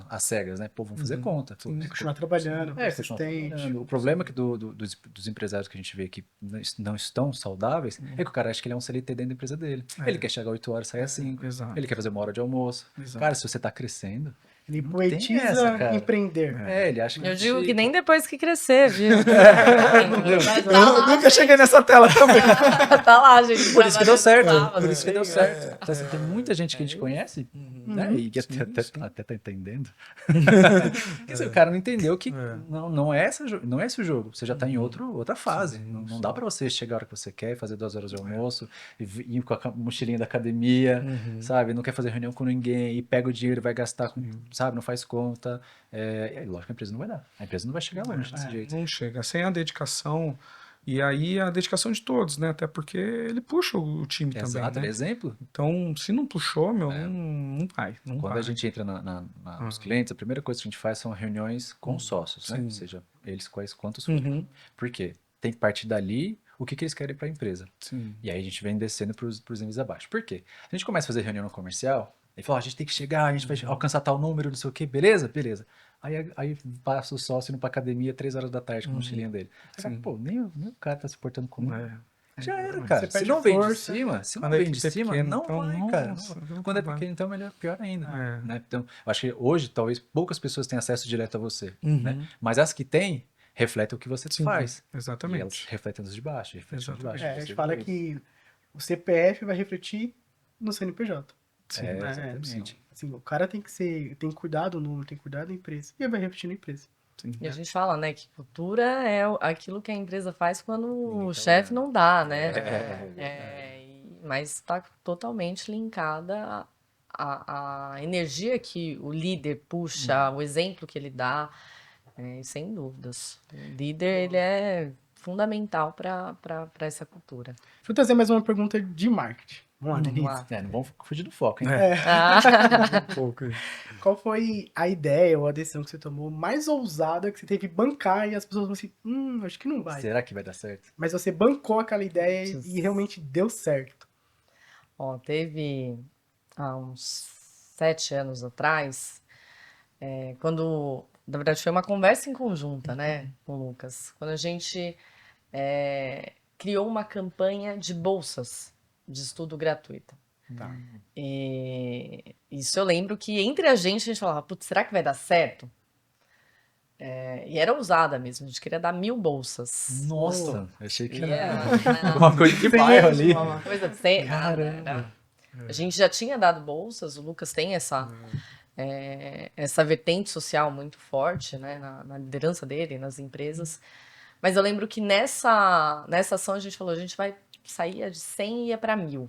às cegas, né? Pô, vamos fazer conta. Pô, Continuar trabalhando, continuar persistente. trabalhando. O problema dos empresários que a gente vê que não estão saudáveis é que o cara acha que ele é um CLT dentro da empresa dele. Ele quer chegar 8 horas e sair às 5. Exato. Ele quer fazer uma hora de almoço. Exato. Cara, se você tá crescendo, Ele não poetiza tem essa, cara. empreender. ele acha que Eu digo que chique. nem depois que crescer, viu? Mas tá Eu lá, nunca cheguei nessa tela também. tá lá, gente. Por isso que deu certo. sábado. Por isso que deu certo. Então, assim, tem muita gente que a gente conhece, né? E que até tá entendendo. Quer dizer, o cara não entendeu que não é esse o jogo. Você já tá em outra fase. Não dá pra você chegar a hora que você quer, fazer 2 horas de almoço, e ir com a mochilinha da academia, sabe? Não quer fazer reunião com ninguém, e pega o dinheiro, vai gastar, sabe? Não faz conta. E aí, lógico que a empresa não vai dar. A empresa não vai chegar longe desse jeito. Não chega. Sem a dedicação, e aí a dedicação de todos, né? Até porque ele puxa o time também, Exato, né? exemplo. Então, se não puxou, meu, não vai. Não Quando vai. a gente entra nos clientes, a primeira coisa que a gente faz são reuniões com sócios, né? Sim. Ou seja, eles quantos funcionam. Por quê? Tem que partir dali o que eles querem para a empresa. Sim. E aí a gente vem descendo para os níveis abaixo. Por quê? A gente começa a fazer reunião no comercial, ele fala, a gente tem que chegar, a gente vai alcançar tal número, não sei o quê, beleza? Beleza. Aí passa o sócio indo pra academia 3 horas da tarde com a mochilinha dele. Aí fala, pô, nem o cara tá se portando comigo. Já era, cara. Você Se perde não vem de força. cima, se não Quando a vem de equipe é cima, pequena, não então, vai, cara. nossa, nunca Quando é vai. pequeno, então é pior ainda. Né? Então, eu acho que hoje, talvez, poucas pessoas tenham acesso direto a você. Né? Mas as que têm, refletem o que você faz. E elas Exatamente. refletem os de baixo. Refletem os de baixo. A gente fala que o CPF vai refletir no CNPJ. Exatamente. Assim, o cara tem que cuidar do número, tem que cuidar da empresa. E vai refletir na empresa. E a gente fala, né, que cultura é aquilo que a empresa faz quando o chefe não dá, né? Mas está totalmente linkada à energia que o líder puxa, o exemplo que ele dá, sem dúvidas. O líder, ele é fundamental para essa cultura. Deixa eu trazer mais uma pergunta de marketing. Vamos lá, Vamos Denise. lá. Não vamos fugir do foco, hein? Um pouco. Qual foi a ideia ou a decisão que você tomou mais ousada que você teve que bancar e as pessoas vão assim, acho que não vai. Será que vai dar certo? Mas você bancou aquela ideia e realmente deu certo. Ó, teve há uns 7 anos atrás, quando, na verdade, foi uma conversa em conjunta, né, com o Lucas, quando a gente criou uma campanha de bolsas de estudo gratuita. Tá. E isso eu lembro que entre a gente falava, putz, será que vai dar certo? E era ousada mesmo, a gente queria dar 1000 bolsas. Nossa, achei que E era era uma coisa de bairro ali. uma coisa de ser. Caramba. A gente já tinha dado bolsas, o Lucas tem essa vertente social muito forte, né, na liderança dele, nas empresas. Mas eu lembro que nessa ação a gente falou, a gente vai sair de 100 e ia para 1000.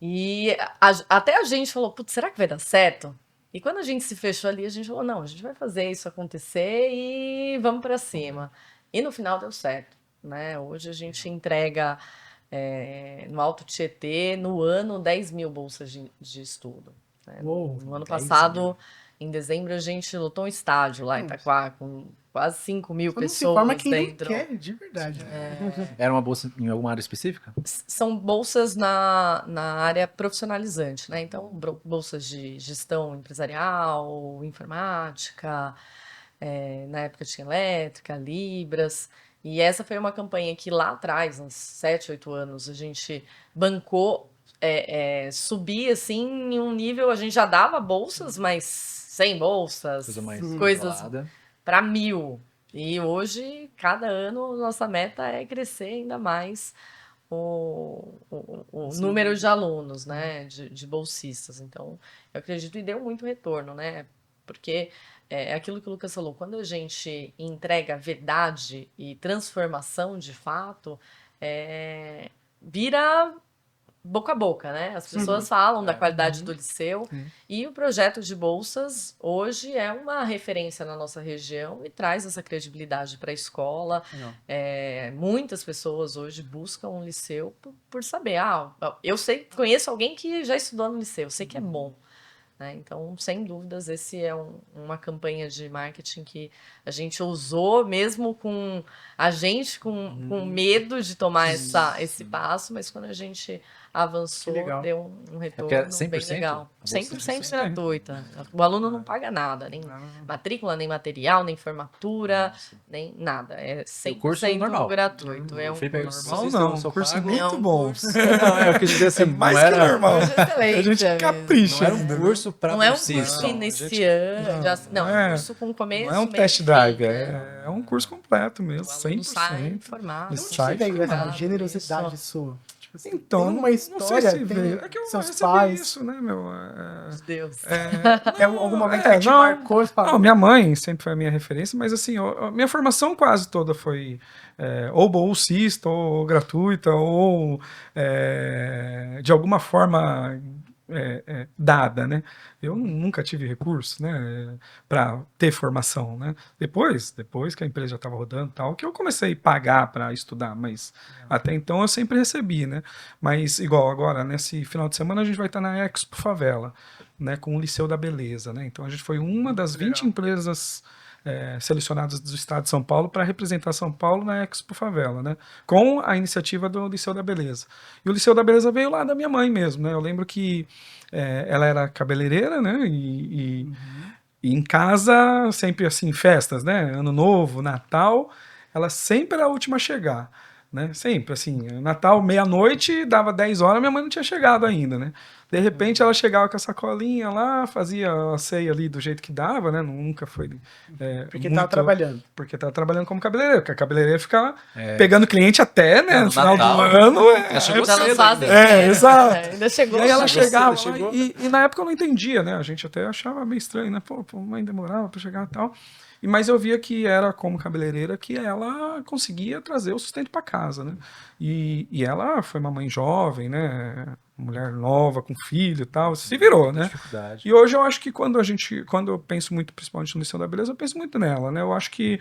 E até a gente falou, putz, será que vai dar certo? E quando a gente se fechou ali, a gente falou, não, a gente vai fazer isso acontecer e vamos para cima. E no final deu certo, né? Hoje a gente entrega no Alto Tietê, no ano, 10 mil bolsas de estudo. Né? Uou, No ano 10 passado, mil. em dezembro, a gente lotou um estádio lá em Itaquá, com quase 5 mil Só não se forma pessoas quem não dentro. quer, de verdade. Era uma bolsa em alguma área específica? São bolsas na área profissionalizante, né? Então, bolsas de gestão empresarial, informática, na época tinha elétrica, Libras. E essa foi uma campanha que lá atrás, uns 7, 8 anos, a gente bancou subir assim em um nível, a gente já dava bolsas, mas 100 bolsas, Coisa mais coisas controlada. para 1.000. E hoje, cada ano, nossa meta é crescer ainda mais o número de alunos, né, de bolsistas. Então, eu acredito e deu muito retorno, né, porque é aquilo que o Lucas falou, quando a gente entrega verdade e transformação de fato, vira boca a boca, né? As pessoas falam da qualidade do liceu e o projeto de bolsas hoje é uma referência na nossa região e traz essa credibilidade para a escola. Muitas pessoas hoje buscam um liceu por saber, eu sei, conheço alguém que já estudou no liceu, sei que é bom. Né? Então, sem dúvidas, esse é uma campanha de marketing que a gente usou, mesmo com a gente com medo de tomar esse passo, mas quando a gente avançou, Que legal. deu um porque retorno é 100%? bem legal. A bolsa é 100% gratuita. O aluno não paga nada, nem matrícula, nem material, nem formatura, nem nada. É O curso 100% normal. gratuito. É um Felipe, curso Normal vocês não, têm o seu curso pago? muito É um bom. curso- Não, eu quis dizer assim, É mais não que era, normal. Curso excelente, A gente amigo. capricha. não era um ainda, curso para Não é um bolsista. curso Não, iniciante, não, é um curso com começo, Não é um meio test e drive, fim, né? é um curso completo mesmo, O aluno sai 100%. formado. De Isso onde sai que veio essa formado, generosidade isso. sua? Tipo assim, Então, tem uma não sei história, se tem veio. É que eu seus recebi pais. isso, né, meu? De Deus. Tem algum momento que te não, marcou e falou? Não, minha mãe sempre foi a minha referência, mas assim, minha formação quase toda foi ou bolsista, ou gratuita, ou de alguma forma dada, né? Eu nunca tive recurso, né, para ter formação, né? Depois que a empresa já estava rodando e tal, que eu comecei a pagar para estudar, mas até então eu sempre recebi, né? Mas igual agora, nesse final de semana a gente vai estar na Expo Favela, né, com o Liceu da Beleza, né? Então a gente foi uma das 20 empresas selecionadas do estado de São Paulo para representar São Paulo na Expo Favela, né? Com a iniciativa do Liceu da Beleza. E o Liceu da Beleza veio lá da minha mãe mesmo, né? Eu lembro que ela era cabeleireira, né? E em casa, sempre assim, festas, né? Ano Novo, Natal, ela sempre era a última a chegar. Né? Sempre, assim, Natal, meia-noite, dava 10 horas, minha mãe não tinha chegado ainda, né? De repente ela chegava com a sacolinha lá, fazia a ceia ali do jeito que dava, né? Nunca foi. Porque tava trabalhando. Porque tava trabalhando como cabeleireiro, porque a cabeleireira ficava pegando cliente até, né? No No final Natal. do ano. Já chegou Já não cedo fazem. ainda. Exato. Ainda chegou. E aí ela Chegou chegava cedo, lá, chegou. e na época eu não entendia, né? A gente até achava meio estranho, né? Pô, mãe demorava pra chegar e tal. Mas eu via que era como cabeleireira que ela conseguia trazer o sustento para casa, né? E ela foi uma mãe jovem, né? Mulher nova, com filho e tal, se virou, né? Dificuldade. E hoje eu acho que quando eu penso muito, principalmente no Liceu da Beleza, eu penso muito nela, né? Eu acho que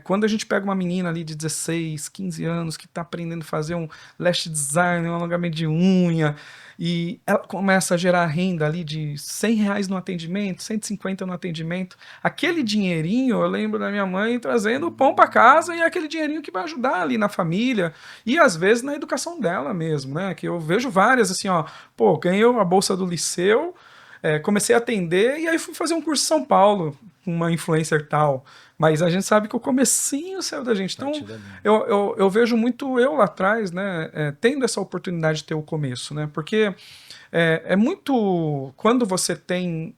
quando a gente pega uma menina ali de 16, 15 anos que está aprendendo a fazer um lash design, um alongamento de unha, e ela começa a gerar renda ali de R$ 100 no atendimento, 150 no atendimento, aquele dinheirinho, eu lembro da minha mãe trazendo o pão para casa e é aquele dinheirinho que vai ajudar ali na família e às vezes na educação dela mesmo, né? Que eu vejo várias assim, ó, pô, ganhei a bolsa do liceu, comecei a atender e aí fui fazer um curso em São Paulo com uma influencer tal. Mas a gente sabe que o comecinho saiu da gente. Então, eu vejo muito eu lá atrás, né, tendo essa oportunidade de ter o começo, né? Porque é muito... Quando você tem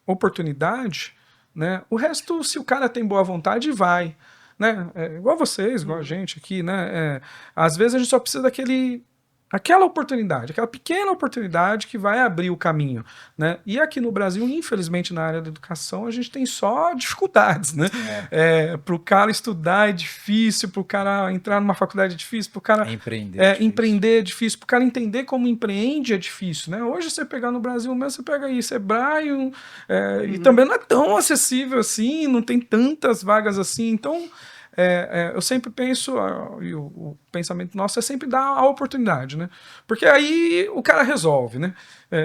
oportunidade, né? O resto, se o cara tem boa vontade, vai. Né? Igual vocês, igual a gente aqui, né? Às vezes a gente só precisa daquele Aquela oportunidade, aquela pequena oportunidade que vai abrir o caminho, né? E aqui no Brasil, infelizmente, na área da educação, a gente tem só dificuldades, né? Para o cara estudar é difícil, para o cara entrar numa faculdade é difícil, para o cara empreender é difícil, para o cara entender como empreende é difícil, né? Hoje você pegar no Brasil mesmo, você pega aí Sebrae, e também não é tão acessível assim, não tem tantas vagas assim, então... eu sempre penso, e o pensamento nosso é sempre dar a oportunidade, né? Porque aí o cara resolve, né?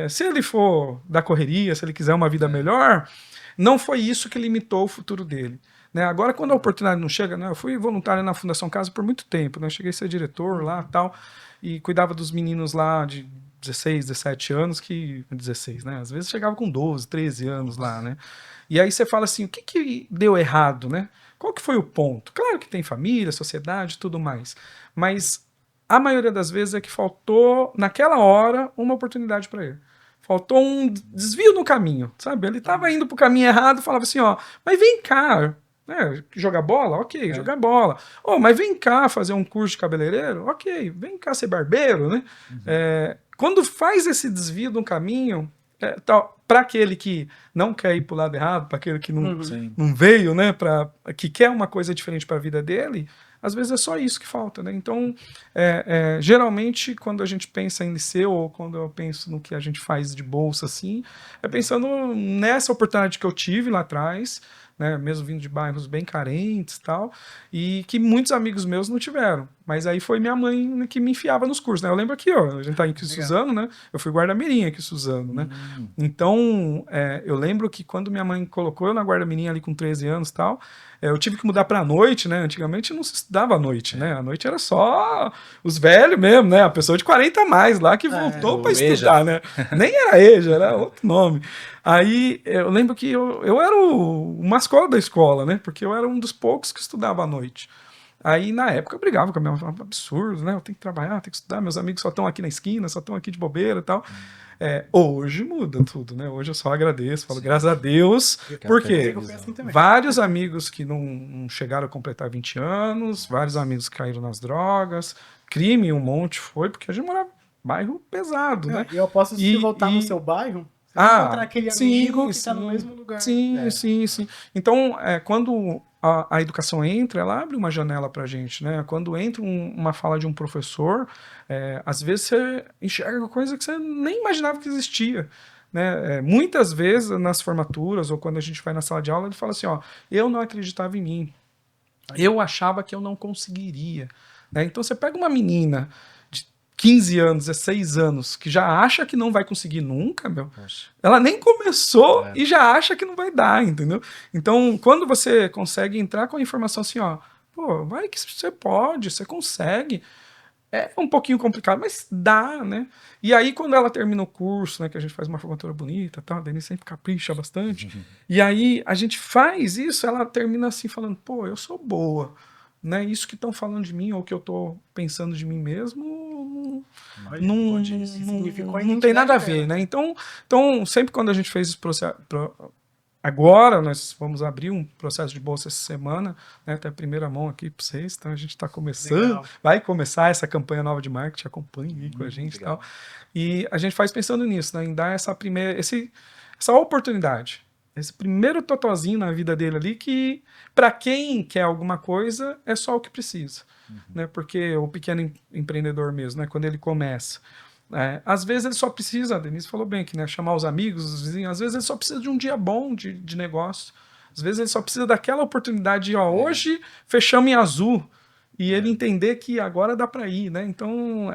Se ele for da correria, se ele quiser uma vida melhor, não foi isso que limitou o futuro dele. Né? Agora, quando a oportunidade não chega, né? Eu fui voluntário na Fundação Casa por muito tempo, né? Eu cheguei a ser diretor lá e tal, e cuidava dos meninos lá de 16, 17 anos, que 16, né? Às vezes chegava com 12, 13 anos lá, né? E aí você fala assim, o que deu errado, né? Qual que foi o ponto? Claro que tem família, sociedade, tudo mais, mas a maioria das vezes é que faltou, naquela hora, uma oportunidade para ele. Faltou um desvio no caminho, sabe? Ele estava indo para o caminho errado, falava assim, ó, mas vem cá, né? Jogar bola? Ok, jogar bola. Oh, mas vem cá fazer um curso de cabeleireiro? Ok, vem cá ser barbeiro, né? Quando faz esse desvio no caminho, para aquele que não quer ir para o lado errado, para aquele que não veio, né, que quer uma coisa diferente para a vida dele, às vezes é só isso que falta, né? Então, geralmente, quando a gente pensa em liceu, ou quando eu penso no que a gente faz de bolsa, assim, é pensando nessa oportunidade que eu tive lá atrás, né, mesmo vindo de bairros bem carentes e tal, e que muitos amigos meus não tiveram. Mas aí foi minha mãe que me enfiava nos cursos, né? Eu lembro aqui, ó, a gente tá aqui em Suzano, né? Eu fui guarda-mirim aqui em Suzano, né? Então, eu lembro que quando minha mãe colocou eu na guarda-mirim ali com 13 anos e tal, eu tive que mudar pra noite, né? Antigamente não se estudava à noite, né? A noite era só os velhos mesmo, né? A pessoa de 40 a mais lá que voltou pra estudar, né? Nem era EJA, era outro nome. Aí eu lembro que eu era o mascote da escola, né? Porque eu era um dos poucos que estudava à noite. Aí, na época, eu brigava com a minha mãe, falava, absurdo, né? Eu tenho que trabalhar, tenho que estudar, meus amigos só estão aqui na esquina, só estão aqui de bobeira e tal. Hoje muda tudo, né? Hoje eu só agradeço, falo graças a Deus, porque vários amigos que não chegaram a completar 20 anos, vários amigos que caíram nas drogas, crime, um monte foi, porque a gente morava em bairro pesado, né? E eu posso voltar no seu bairro, você vai encontrar aquele amigo que está no mesmo lugar. Sim. Então, quando a educação entra, ela abre uma janela para a gente, né? Quando entra uma fala de um professor, às vezes você enxerga coisa que você nem imaginava que existia. Né? Muitas vezes nas formaturas ou quando a gente vai na sala de aula, ele fala assim, ó, eu não acreditava em mim. Eu achava que eu não conseguiria. Né? Então você pega uma menina de 15 anos, 16 anos, que já acha que não vai conseguir nunca, meu. Poxa. Ela nem começou e já acha que não vai dar, entendeu? Então, quando você consegue entrar com a informação assim, ó, pô, vai que você pode, você consegue. É um pouquinho complicado, mas dá, né? E aí, quando ela termina o curso, né, que a gente faz uma formatura bonita, tá? A Denise sempre capricha bastante. E aí, a gente faz isso, ela termina assim, falando, pô, eu sou boa. Né? Isso que estão falando de mim, ou que eu tô pensando de mim mesmo, não tem nada a ver, né? Então, sempre quando a gente fez esse processo... Agora nós vamos abrir um processo de bolsa essa semana, né? Até a primeira mão aqui para vocês, então a gente está começando, legal. Vai começar essa campanha nova de marketing, acompanhe aí com a gente e tal. E a gente faz pensando nisso, né? Em dar essa oportunidade, esse primeiro totozinho na vida dele ali, que para quem quer alguma coisa é só o que precisa, né? Porque o pequeno empreendedor mesmo, né? Quando ele começa, às vezes ele só precisa, a Denise falou bem aqui, né? Chamar os amigos, os vizinhos, às vezes ele só precisa de um dia bom de negócio, às vezes ele só precisa daquela oportunidade de, ó, hoje fechamos em azul, e ele entender que agora dá para ir, né? Então,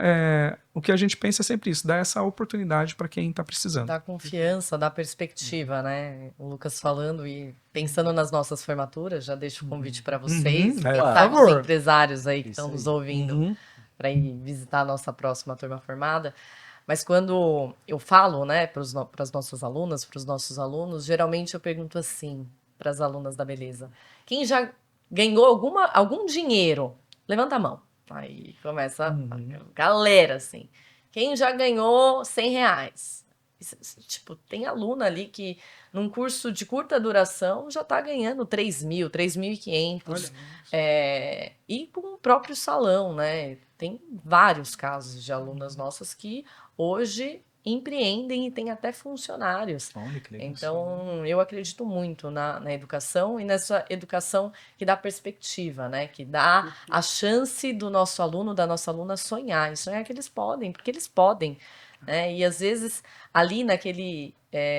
o que a gente pensa é sempre isso, dar essa oportunidade para quem está precisando. Dá confiança, dá perspectiva, né? O Lucas falando e pensando nas nossas formaturas, já deixo o convite para vocês, os empresários aí que estão nos ouvindo, para ir visitar a nossa próxima turma formada. Mas quando eu falo, né, para as nossas alunas, para os nossos alunos, geralmente eu pergunto assim para as alunas da beleza: quem já ganhou algum dinheiro? Levanta a mão. Aí começa a galera, assim. Quem já ganhou R$100? Tipo, tem aluna ali que num curso de curta duração já está ganhando 3.000, 3.500. E com o próprio salão, né? tem vários casos de alunas nossas que hoje empreendem e têm até funcionários. Olha que legal. Então, eu acredito muito na educação e nessa educação que dá perspectiva, né? Que dá a chance do nosso aluno, da nossa aluna sonhar. E sonhar que eles podem, porque eles podem, né? E às vezes, ali naquele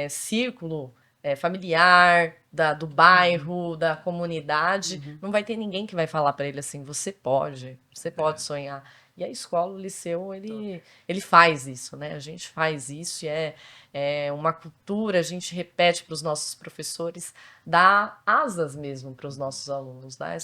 círculo familiar, do bairro, da comunidade, não vai ter ninguém que vai falar para ele assim, você pode sonhar. E a escola, o liceu, ele faz isso, né? A gente faz isso e é uma cultura, a gente repete para os nossos professores, dá asas mesmo para os nossos alunos, dá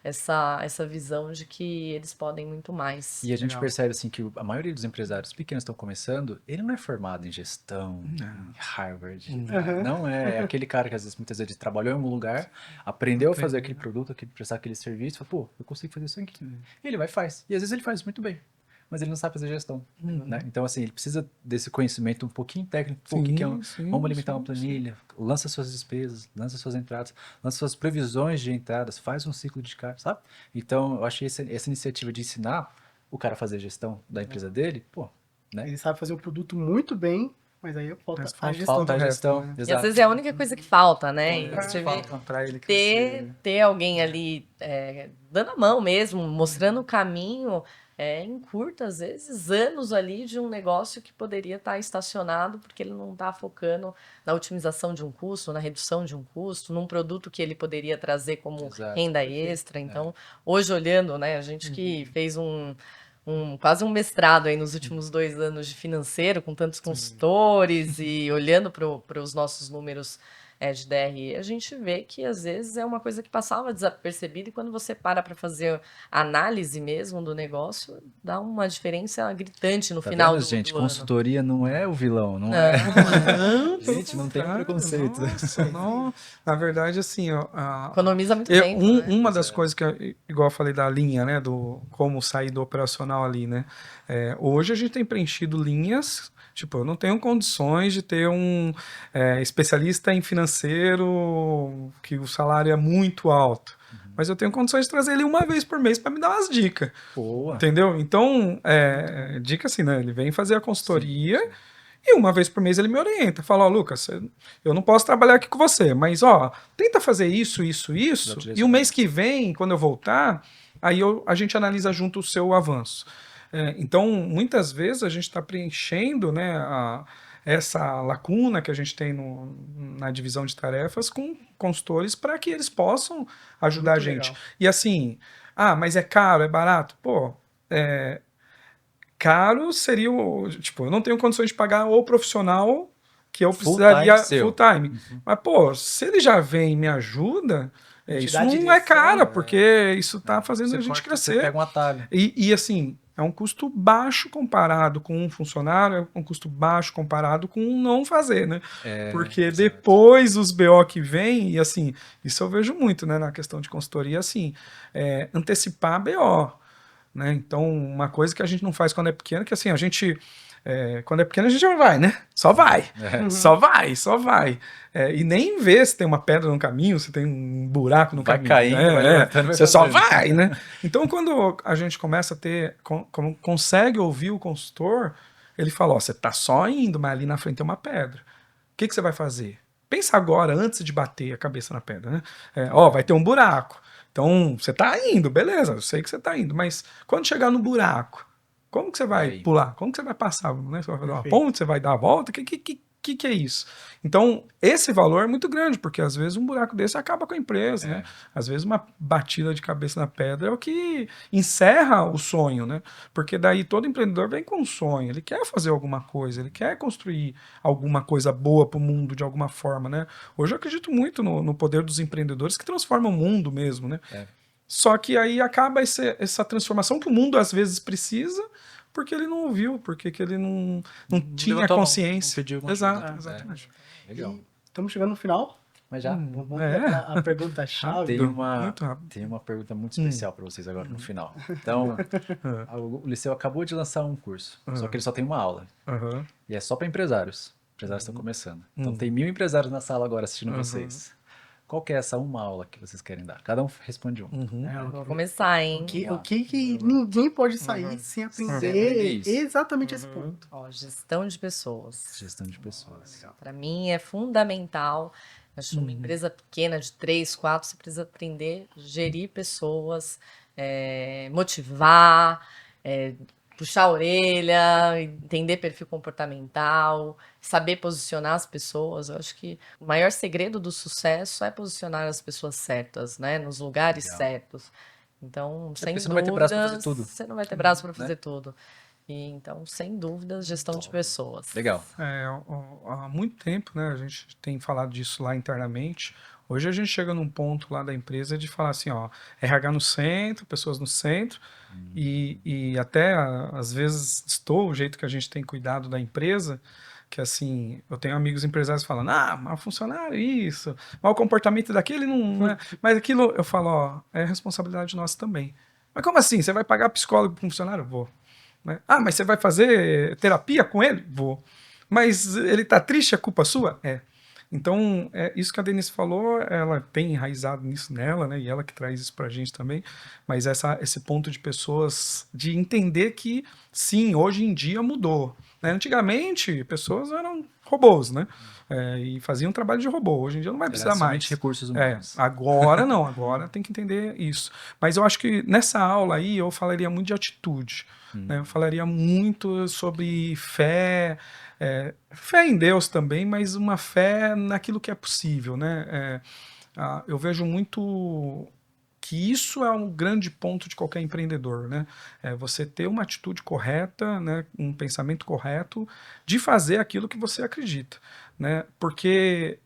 essa visão de que eles podem muito mais. E a gente Legal. percebe assim que a maioria dos empresários pequenos estão começando, ele não é formado em gestão, em Harvard. Não é aquele cara que às vezes, muitas vezes, trabalhou em algum lugar, aprendeu a fazer aquele produto, prestar aquele serviço, fala, pô, eu consigo fazer isso aqui. E ele vai e faz. E às vezes ele faz muito bem, mas ele não sabe fazer gestão. Né? Então, assim, ele precisa desse conhecimento um pouquinho técnico, pô, como alimentar uma planilha, lança suas despesas, lança suas entradas, lança suas previsões de entradas, faz um ciclo de caixa, sabe? Então, eu achei essa iniciativa de ensinar o cara a fazer gestão da empresa dele, pô, né? Ele sabe fazer o produto muito bem, mas aí falta Mas a gestão. Falta a do resto, gestão, né? E às exato. vezes é a única coisa que falta, né? E você vê Falta pra ele crescer. ter alguém ali dando a mão mesmo, mostrando o caminho, encurta, às vezes, anos ali de um negócio que poderia estar estacionado porque ele não está focando na otimização de um custo, na redução de um custo, num produto que ele poderia trazer como Exato. renda extra. Então, hoje olhando, né, a gente que fez quase um mestrado aí nos últimos 2 anos de financeiro, com tantos consultores e olhando para os nossos números de DRE, a gente vê que às vezes é uma coisa que passava desapercebida e quando você para fazer análise mesmo do negócio, dá uma diferença gritante no Tá final vendo, do gente? do ano. Consultoria não é o vilão, não é? Não, Gente, não tem preconceito. Nossa, não. Na verdade, assim, ó, Economiza muito tempo, né? uma das coisas que, igual eu falei da linha, né, do como sair do operacional ali, né, hoje a gente tem preenchido linhas, tipo, eu não tenho condições de ter um especialista em financeiro que o salário é muito alto, mas eu tenho condições de trazer ele uma vez por mês para me dar umas dicas, Boa. entendeu? Então, dica assim, né, ele vem fazer a consultoria. E uma vez por mês ele me orienta, fala, ó, Lucas, eu não posso trabalhar aqui com você, mas ó, tenta fazer isso, e o mês que vem, quando eu voltar, aí a gente analisa junto o seu avanço. Então, muitas vezes a gente está preenchendo, né, essa lacuna que a gente tem na divisão de tarefas com consultores para que eles possam ajudar Muito a gente. legal. E assim, mas é caro, é barato? Pô, caro seria tipo, eu não tenho condições de pagar o profissional que eu Full precisaria time seu. full time. Mas, pô, se ele já vem e me ajuda, Te isso dá não direção, é caro, porque isso tá fazendo Você a gente Você crescer. pega um atalho. E assim, é um custo baixo comparado com um funcionário, é um custo baixo comparado com um não fazer, né? Porque exato. depois os BO que vêm, e assim, isso eu vejo muito, né, na questão de consultoria, assim, antecipar BO. Né? Então, uma coisa que a gente não faz quando é pequeno, que assim, a gente, quando é pequeno, a gente já vai, né? Só vai, só vai. E nem vê se tem uma pedra no caminho, se tem um buraco no Vai caminho. caindo, vai levantando, vai Você só fazendo. vai, né? Então, quando a gente começa a ter, consegue ouvir o consultor, ele fala, ó, você tá só indo, mas ali na frente tem uma pedra. O que você vai fazer? Pensa agora, antes de bater a cabeça na pedra, né? Vai ter um buraco. Então, você tá indo, beleza, eu sei que você tá indo, mas quando chegar no buraco, como que você vai Aí. pular? Como que você vai passar? Né? Você vai fazer uma Perfeito. ponte, você vai dar a volta? O que é isso? Então, esse valor é muito grande, porque às vezes um buraco desse acaba com a empresa, né? Às vezes uma batida de cabeça na pedra é o que encerra o sonho, né? Porque daí todo empreendedor vem com um sonho, ele quer fazer alguma coisa, ele quer construir alguma coisa boa para o mundo de alguma forma, né? Hoje eu acredito muito no poder dos empreendedores que transformam o mundo mesmo, né? Só que aí acaba essa transformação que o mundo às vezes precisa, porque ele não ouviu, porque que ele não tinha levantou a mão, consciência. não pediu uma Exato, ajuda. exatamente. Legal. Estamos chegando no final. Mas já Vamos para a pergunta-chave. Muito rápido. tem uma pergunta muito especial para vocês agora no final. Então, o Liceu acabou de lançar um curso, só que ele só tem uma aula. Aham. E é só para empresários. Empresários estão começando. Então, tem 1000 empresários na sala agora assistindo vocês. qual que é essa uma aula que vocês querem dar? Cada um responde um. Vou começar, hein? O que ninguém pode sair sem aprender isso. exatamente esse ponto. Ó, gestão de pessoas. Gestão de pessoas. Para mim é fundamental. Acho que uma empresa pequena de 3, 4, você precisa aprender a gerir pessoas, motivar, puxar a orelha, entender perfil comportamental, saber posicionar as pessoas. Eu acho que o maior segredo do sucesso é posicionar as pessoas certas, né? Nos lugares Legal. certos. Então, sem porque você não vai ter braço pra fazer dúvidas, tudo. você não vai ter braço para Né? fazer tudo. E, então, sem dúvidas, gestão de pessoas. Legal. Há muito tempo, né, a gente tem falado disso lá internamente. Hoje a gente chega num ponto lá da empresa de falar assim, ó, RH no centro, pessoas no centro, e até às vezes o jeito que a gente tem cuidado da empresa, que assim, eu tenho amigos empresários falando, mas funcionário isso, mas o comportamento daquele não é, mas aquilo eu falo, ó, é responsabilidade nossa também. Mas como assim? Você vai pagar psicólogo para um funcionário? Vou. Né? Mas você vai fazer terapia com ele? Vou. Mas ele tá triste, é culpa sua? É. Então, isso que a Denise falou, ela tem enraizado nisso nela, né? E ela que traz isso pra gente também. Mas esse ponto de pessoas, de entender que, sim, hoje em dia mudou. Né? Antigamente, pessoas eram robôs, né? E faziam trabalho de robô. Hoje em dia não vai precisar mais. Recursos humanos. Agora não, agora tem que entender isso. Mas eu acho que nessa aula aí eu falaria muito de atitude. Né? Eu falaria muito sobre fé, fé em Deus também, mas uma fé naquilo que é possível. Né? Eu vejo muito que isso é um grande ponto de qualquer empreendedor, né? Você ter uma atitude correta, né? Um pensamento correto de fazer aquilo que você acredita, né? Porque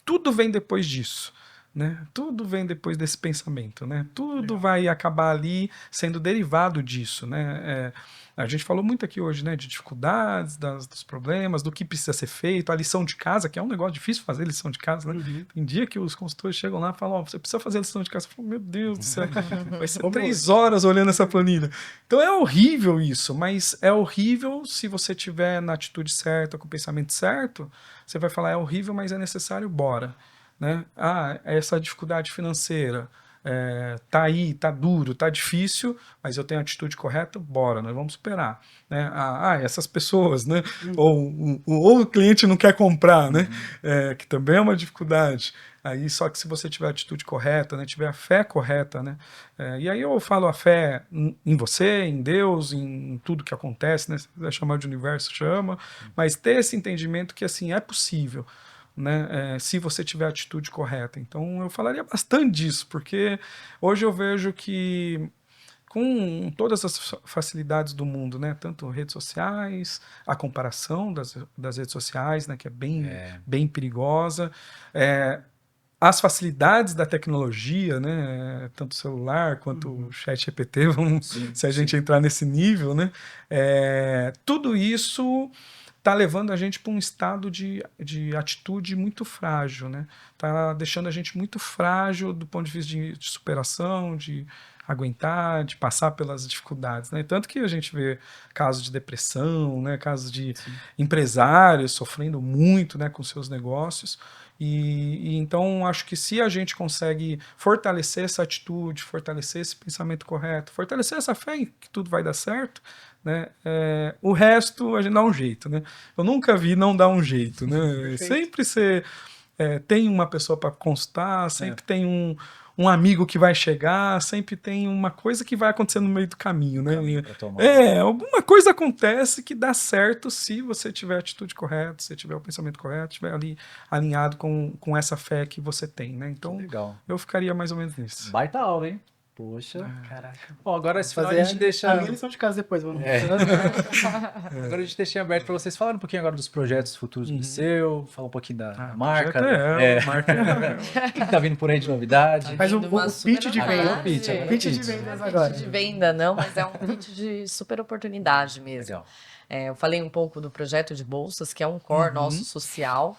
tudo vem depois disso. Né? Tudo vem depois desse pensamento, né? Tudo vai acabar ali sendo derivado disso, né? A gente falou muito aqui hoje, né? De dificuldades, dos problemas, do que precisa ser feito, a lição de casa, que é um negócio difícil fazer lição de casa, né? Tem dia que os consultores chegam lá e falam, você precisa fazer a lição de casa. Eu falo, meu Deus do céu, vai ser 3 horas olhando essa planilha. Então é horrível isso, mas é horrível se você tiver na atitude certa, com o pensamento certo, você vai falar, é horrível, mas é necessário, bora. Né? Essa dificuldade financeira tá aí, tá duro, tá difícil, mas eu tenho a atitude correta, bora, nós vamos superar. Né? Essas pessoas, né? Ou o cliente não quer comprar, né? Que também é uma dificuldade. Aí, só que se você tiver a atitude correta, né? Tiver a fé correta, né? E aí eu falo a fé em você, em Deus, em tudo que acontece, né? Se quiser chamar de universo, chama, mas ter esse entendimento que assim, é possível. Né, se você tiver a atitude correta. Então eu falaria bastante disso, porque hoje eu vejo que com todas as facilidades do mundo, né, tanto redes sociais, a comparação das redes sociais, né, que é bem perigosa, as facilidades da tecnologia, né, tanto o celular quanto o chat GPT, se a gente entrar nesse nível, né, tudo isso está levando a gente para um estado de atitude muito frágil, né? Está deixando a gente muito frágil do ponto de vista de superação, de aguentar, de passar pelas dificuldades, né? Tanto que a gente vê casos de depressão, né? Casos de empresários sofrendo muito, né? Com seus negócios. E então acho que se a gente consegue fortalecer essa atitude, fortalecer esse pensamento correto, fortalecer essa fé em que tudo vai dar certo, né? O resto a gente dá um jeito, né? Eu nunca vi não dar um jeito, né? Sempre você tem uma pessoa para consultar, sempre tem um amigo que vai chegar, sempre tem uma coisa que vai acontecer no meio do caminho, né? Alguma coisa acontece que dá certo se você tiver a atitude correta, se tiver o pensamento correto, estiver ali alinhado com essa fé que você tem, né? Então, eu ficaria mais ou menos nisso. Baita aula, hein? Poxa. Caraca. Bom, agora esse final a Fazer gente deixa. a minha lição de casa depois, vamos. Agora a gente deixa em aberto para vocês falarem um pouquinho agora dos projetos futuros do seu, falar um pouquinho da marca. Marca O que tá vindo por aí de novidade? Faz o pitch de venda. Pitch de vendas agora. Pitch de venda não, mas é um pitch de super oportunidade mesmo. Legal. Eu falei um pouco do projeto de bolsas, que é um core nosso social,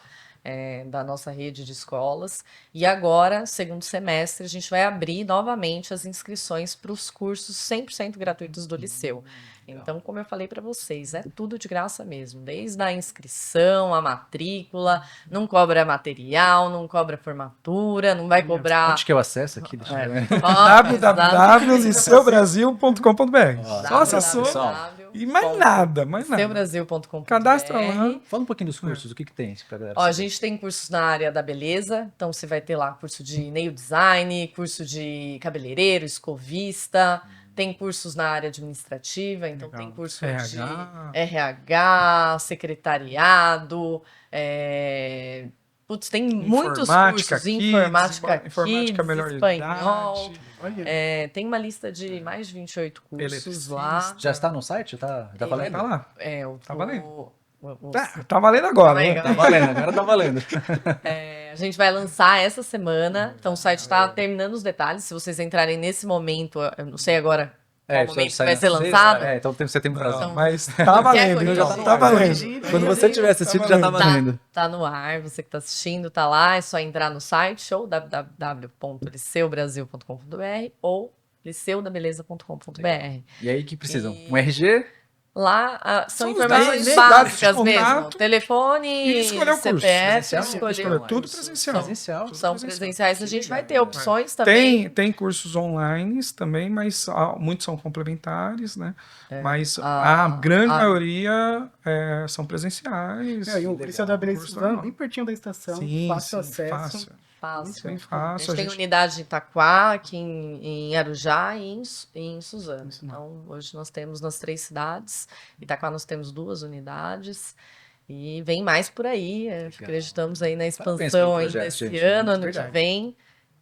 da nossa rede de escolas. E agora, segundo semestre, a gente vai abrir novamente as inscrições para os cursos 100% gratuitos do Liceu. Então, como eu falei para vocês, é tudo de graça mesmo, desde a inscrição, a matrícula, não cobra material, não cobra formatura, não vai cobrar. Onde que eu acesso aqui? Deixa eu ver. www.liceubrasil.com.br. Ó, Só acessou e mais nada, mais nada. Liceubrasil.com.br. Cadastra lá. Fala um pouquinho dos cursos, o que tem pra galera Ó, a saber? gente tem cursos na área da beleza, então você vai ter lá curso de nail design, curso de cabeleireiro, escovista, tem cursos na área administrativa, então Legal. tem curso RH. de RH, secretariado, putz, tem muitos Informática cursos, Kids, informática informática Kids, melhor espanhol, idade. Olha, tem uma lista de mais de 28 cursos Eletricista. lá. Já está no site? Tá valendo? Tá lá. Eu Tá tô- valendo. o- Tá valendo agora, Calma aí, né? calma Tá valendo, agora tá valendo. A gente vai lançar essa semana, então o site está terminando os detalhes. Se vocês entrarem nesse momento, eu não sei agora qual momento que vai ser lançado. Então você tem um prazo. Não, mas tá valendo, coisa então. já Tá tá valendo. Quando você estiver assistindo, já tá valendo. Tá no ar, você que tá assistindo, tá lá, é só entrar no site ou www.liceubrasil.com.br ou liceudabeleza.com.br. E aí, que precisam? E- Um RG? Lá são São os informações dados, básicas dados de mesmo. contato telefone, e escolher o curso. CPF, Presencial? escolher o Tudo curso. presencial. Presencial. São presenciais. A gente vai ter opções também. Tem cursos online também, mas muitos são complementares, né? Mas Ah, a grande ah. maioria são presenciais. e o Liceu da Beleza Curso Suzano, normal. bem pertinho da estação, Sim, fácil sim, acesso. fácil. Fácil. Bem A fácil. gente tem unidade em Itaquá, aqui em Arujá e em Suzano. Então, hoje nós temos nas 3 cidades. Em Itaquá nós temos 2 unidades. E vem mais por aí. Acreditamos aí na Parabéns expansão pelo ainda projeto, esse gente. ano, ano que Verdade. vem.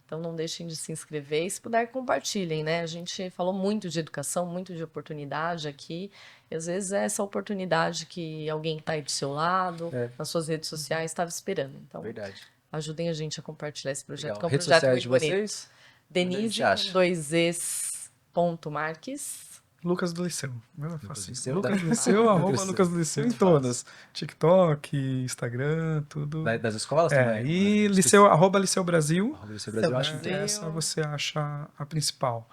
Então, não deixem de se inscrever. E se puder, compartilhem, né? A gente falou muito de educação, muito de oportunidade aqui. E às vezes é essa oportunidade que alguém que está aí do seu lado, nas suas redes sociais, estava esperando. Então, Verdade. ajudem a gente a compartilhar esse projeto, Legal. que é um Redes projeto sociais muito de bonito. vocês? Denise, gente acha? com 2es.marques. Lucas do Liceu. do Facinho. Liceu, Lucas da- do Liceu, Ah, arroba Lucas Lucas do Liceu em Muito todas. TikTok, Instagram, tudo. Das escolas também? E né? Liceu, arroba Liceu Brasil. Arroba Liceu Brasil, eu acho que tem. Essa você acha a principal.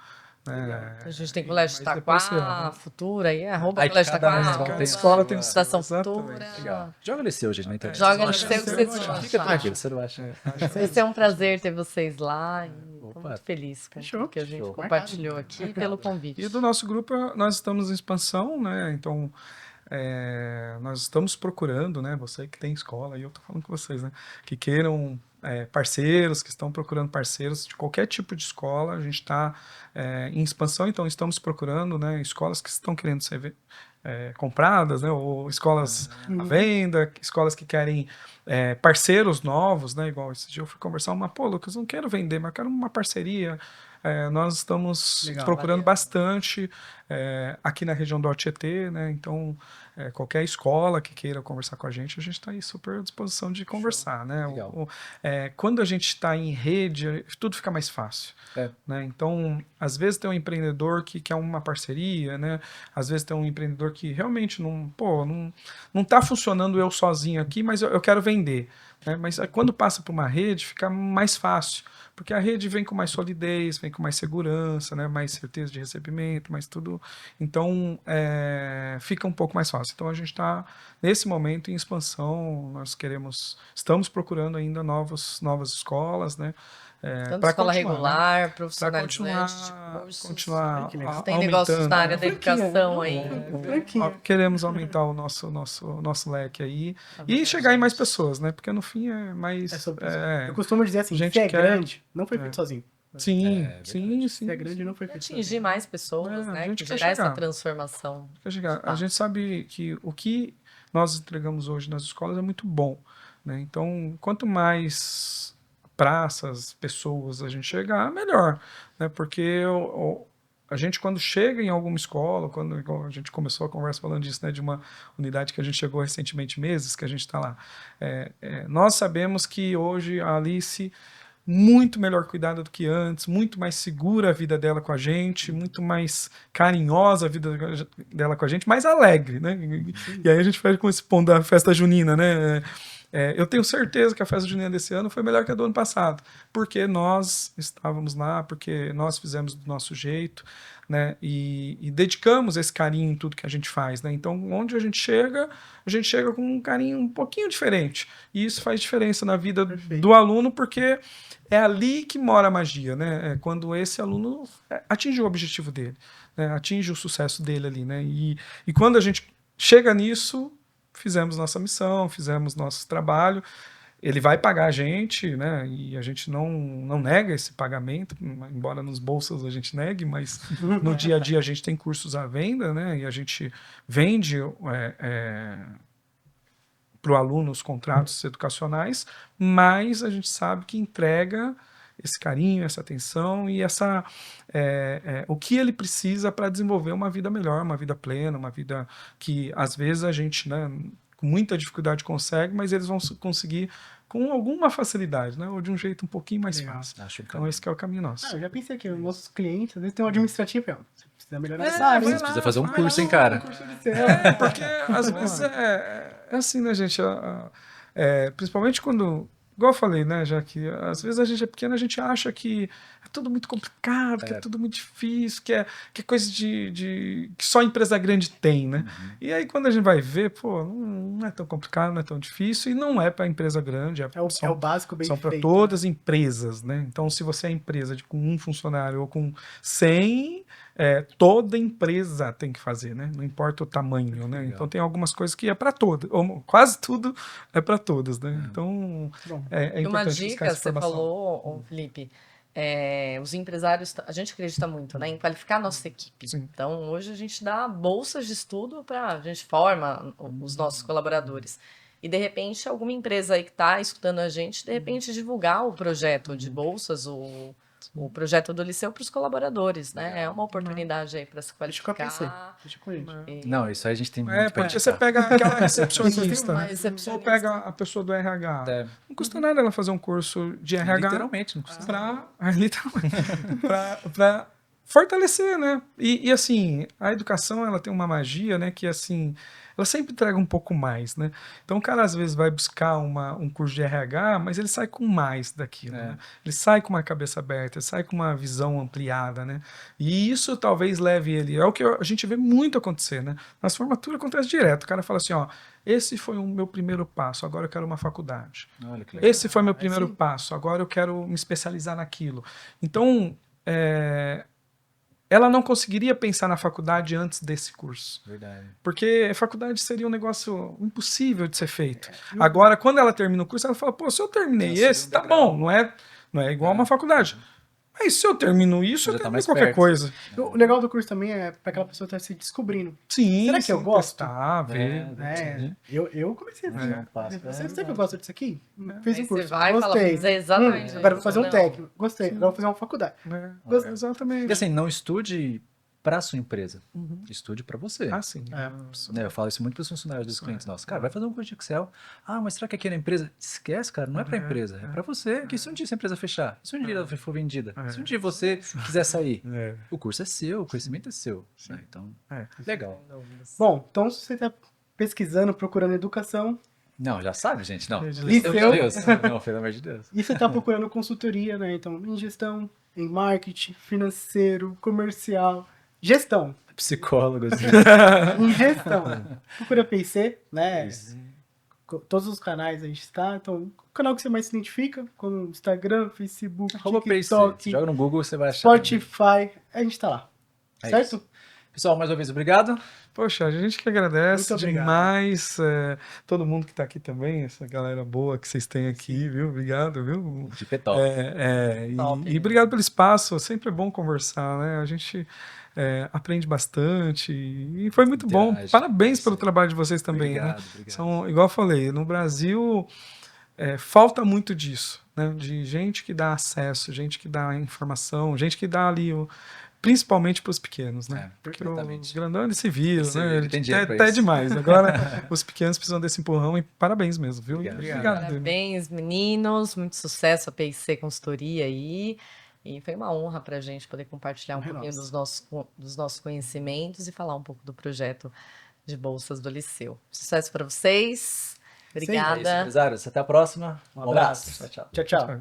Né? A gente tem Colégio Mas depois você Itaquá, arruma. Futura, aí arroba Aí Colégio cada Itaquá, escola arroba tem escola, tem Estação exatamente. Futura. Legal. Joga Liceu, gente, na internet. Joga Vocês Liceu vão que vocês achar. vão Fica achar. tranquilo, você não acha. Vai ser um prazer ter vocês lá. E estou Opa. muito feliz com Fechou. o que a gente Show. compartilhou aqui e pelo convite. E do nosso grupo, nós estamos em expansão, né? Então, nós estamos procurando, né? Você que tem escola, e eu tô falando com vocês, né? Que queiram parceiros, que estão procurando parceiros de qualquer tipo de escola. A gente está em expansão, então estamos procurando, né? Escolas que estão querendo ser compradas, né? Ou escolas à venda, escolas que querem parceiros novos, né? Igual esse dia eu fui conversar pô, Lucas, não quero vender, mas eu quero uma parceria. Nós estamos Legal. procurando Valeu. bastante aqui na região do Tietê, né? Então, qualquer escola que queira conversar com a gente está aí super à disposição de conversar, né? Legal. Quando a gente está em rede, tudo fica mais fácil. Né? Então, às vezes tem um empreendedor que quer uma parceria, né? Às vezes tem um empreendedor que realmente não está funcionando eu sozinho aqui, mas eu quero vender. Né? Mas quando passa por uma rede, fica mais fácil, porque a rede vem com mais solidez, vem com mais segurança, né? Mais certeza de recebimento, mais tudo. Então, fica um pouco mais fácil. Então, a gente está, nesse momento, em expansão, estamos procurando ainda novas escolas, né? Tanto Pra escola continuar, regular, Para profissionalizante de cursos. continuar Que legal. Tem negócios na área da educação aí. Franquinha. Queremos aumentar o nosso leque aí e chegar em mais pessoas, né? Porque no fim é mais. É sobre isso. Eu costumo dizer assim, gente se é quer- grande, não foi feito sozinho. Sim. Se é grande, não foi feito sozinho. Atingir mais pessoas, A né? gente Que quer gerar essa chegar. transformação. Quer chegar. A gente sabe que o que nós entregamos hoje nas escolas é muito bom, né? Então, quanto mais praças, pessoas a gente chegar, melhor, né? Porque a gente, quando chega em alguma escola, igual a gente começou a conversa falando disso, né, de uma unidade que a gente chegou recentemente, meses que a gente está lá, nós sabemos que hoje a Alice muito melhor cuidada do que antes, muito mais segura a vida dela com a gente, muito mais carinhosa a vida dela com a gente, mais alegre, né? E aí a gente faz com esse ponto da festa junina, né? Eu tenho certeza que a festa junina desse ano foi melhor que a do ano passado, porque nós estávamos lá, porque nós fizemos do nosso jeito, né? E dedicamos esse carinho em tudo que a gente faz, né? Então, onde a gente chega com um carinho um pouquinho diferente. E isso faz diferença na vida Perfeito. do aluno, porque é ali que mora a magia, né? É quando esse aluno atinge o objetivo dele, né? Atinge o sucesso dele ali, né? E quando a gente chega nisso, fizemos nossa missão, fizemos nosso trabalho. Ele vai pagar a gente, né? E a gente não nega esse pagamento, embora nos bolsas a gente negue, mas no dia a dia a gente tem cursos à venda, né? E a gente vende para o aluno os contratos educacionais, mas a gente sabe que entrega esse carinho, essa atenção e o que ele precisa para desenvolver uma vida melhor, uma vida plena, uma vida que às vezes a gente, né, com muita dificuldade consegue, mas eles vão conseguir com alguma facilidade, né, ou de um jeito um pouquinho mais Legal. fácil. Acho que Então esse que é o caminho nosso. Eu já pensei aqui, os nossos clientes, às vezes tem um administrativo, você precisa melhorar essa vai área. lá, precisa fazer um vai curso, lá, hein, cara? Curso de céu. Porque às vezes é assim, né, gente? Principalmente quando, igual eu falei, né, já que às vezes a gente é pequeno, a gente acha que é tudo muito complicado, que é tudo muito difícil, que é coisa que só empresa grande tem, né? E aí quando a gente vai ver, pô, não é tão complicado, não é tão difícil, e não é para empresa grande, É o básico bem são para feito. todas as empresas, né? Então, se você é empresa com um funcionário ou com 100, toda empresa tem que fazer, né? Não importa o tamanho, né? Legal. Então, tem algumas coisas que é para todas, ou quase tudo é para todas, né? Então, Bom, é E uma importante buscar dica, essa você informação. falou, ô, Felipe, os empresários, a gente acredita muito, né, em qualificar a nossa equipe. Sim. Então, hoje a gente dá bolsas de estudo a gente forma os nossos colaboradores. E, de repente, alguma empresa aí que está escutando a gente, de repente, divulgar o projeto de bolsas, o projeto do Liceu para os colaboradores, né? É uma oportunidade aí para se deixa com a PC. qualificar. Deixa com a gente. Não, isso aí a gente tem muito pra Porque você indicar. pega aquela recepcionista, Uma né? recepcionista. Ou pega a pessoa do RH. É, Não custa nada ela fazer um curso de RH. literalmente, não precisa. Para fortalecer, né? E assim, a educação ela tem uma magia, né? Que assim, ela sempre entrega um pouco mais, né? Então o cara às vezes vai buscar um curso de RH, mas ele sai com mais daquilo, É. né? Ele sai com uma cabeça aberta, ele sai com uma visão ampliada, né? E isso talvez leve ele, é o que a gente vê muito acontecer, né? Nas formaturas acontece direto, o cara fala assim, ó, esse foi o meu primeiro passo, agora eu quero uma faculdade. Olha que legal. Esse foi meu primeiro passo, agora eu quero me especializar naquilo. Então, ela não conseguiria pensar na faculdade antes desse curso. Verdade. Porque a faculdade seria um negócio impossível de ser feito. Agora, quando ela termina o curso, ela fala, pô, se eu terminei Já esse, subiu um tá degrau. bom, não é igual a uma faculdade. Mas se eu termino isso, Já eu tá termino mais qualquer perto. coisa. O legal do curso também é para aquela pessoa estar se descobrindo. Sim, Será que eu gosto? testar, ver. É, eu comecei assim. um passo. Você que eu gosto disso aqui? Fiz Aí um você curso. vai e fala, Gostei. "Mas é exatamente Agora eu vou isso, fazer um não." técnico. Gostei. Agora eu vou fazer uma faculdade. É, exatamente. E assim, não estude para sua empresa. Estude para você. Ah, sim. Né, eu falo isso muito para os funcionários dos clientes nossos. Cara, vai fazer um curso de Excel. Ah, mas será que aqui na empresa? Esquece, cara, não é para a empresa, é para você. Que se um dia essa empresa fechar, se um dia ela for vendida, se um dia você quiser sair, o curso é seu, o conhecimento é seu. Né? Então, legal. Bom, então se você está pesquisando, procurando educação, Não, já sabe, gente. Não. Liceu. Pelo amor de Deus. Não, pelo amor de Deus. e você está procurando consultoria, né? Então, em gestão, em marketing, financeiro, comercial, gestão. Psicólogos. Em gestão. Procura PC, né? Todos os canais a gente está. Então, o canal que você mais se identifica, como Instagram, Facebook, Arroba PC. TikTok, Joga no Google, você vai achar. Spotify, a gente tá lá. É Certo? isso. Pessoal, mais uma vez, obrigado. Poxa, a gente que agradece Muito obrigado. demais todo mundo que está aqui também, essa galera boa que vocês têm aqui, viu? Obrigado, viu? De petop. E obrigado pelo espaço, sempre é bom conversar, né? A gente aprende bastante e foi muito bom. Interage. Parabéns pelo trabalho de vocês também, né? Obrigado, obrigado. Igual eu falei, no Brasil falta muito disso, né? De gente que dá acesso, gente que dá informação, gente que dá ali principalmente para os pequenos, né? Porque os grandões eles se viram, né? Ele tem dinheiro pra Até isso. demais. Agora, os pequenos precisam desse empurrão e parabéns mesmo, viu? Obrigado. Parabéns, meninos. Muito sucesso a PIC Consultoria aí. E foi uma honra para a gente poder compartilhar um pouquinho dos nossos conhecimentos e falar um pouco do projeto de bolsas do Liceu. Sucesso para vocês. É isso, Obrigada. empresários. Até a próxima. Um abraço. Tchau, tchau. Tchau, tchau.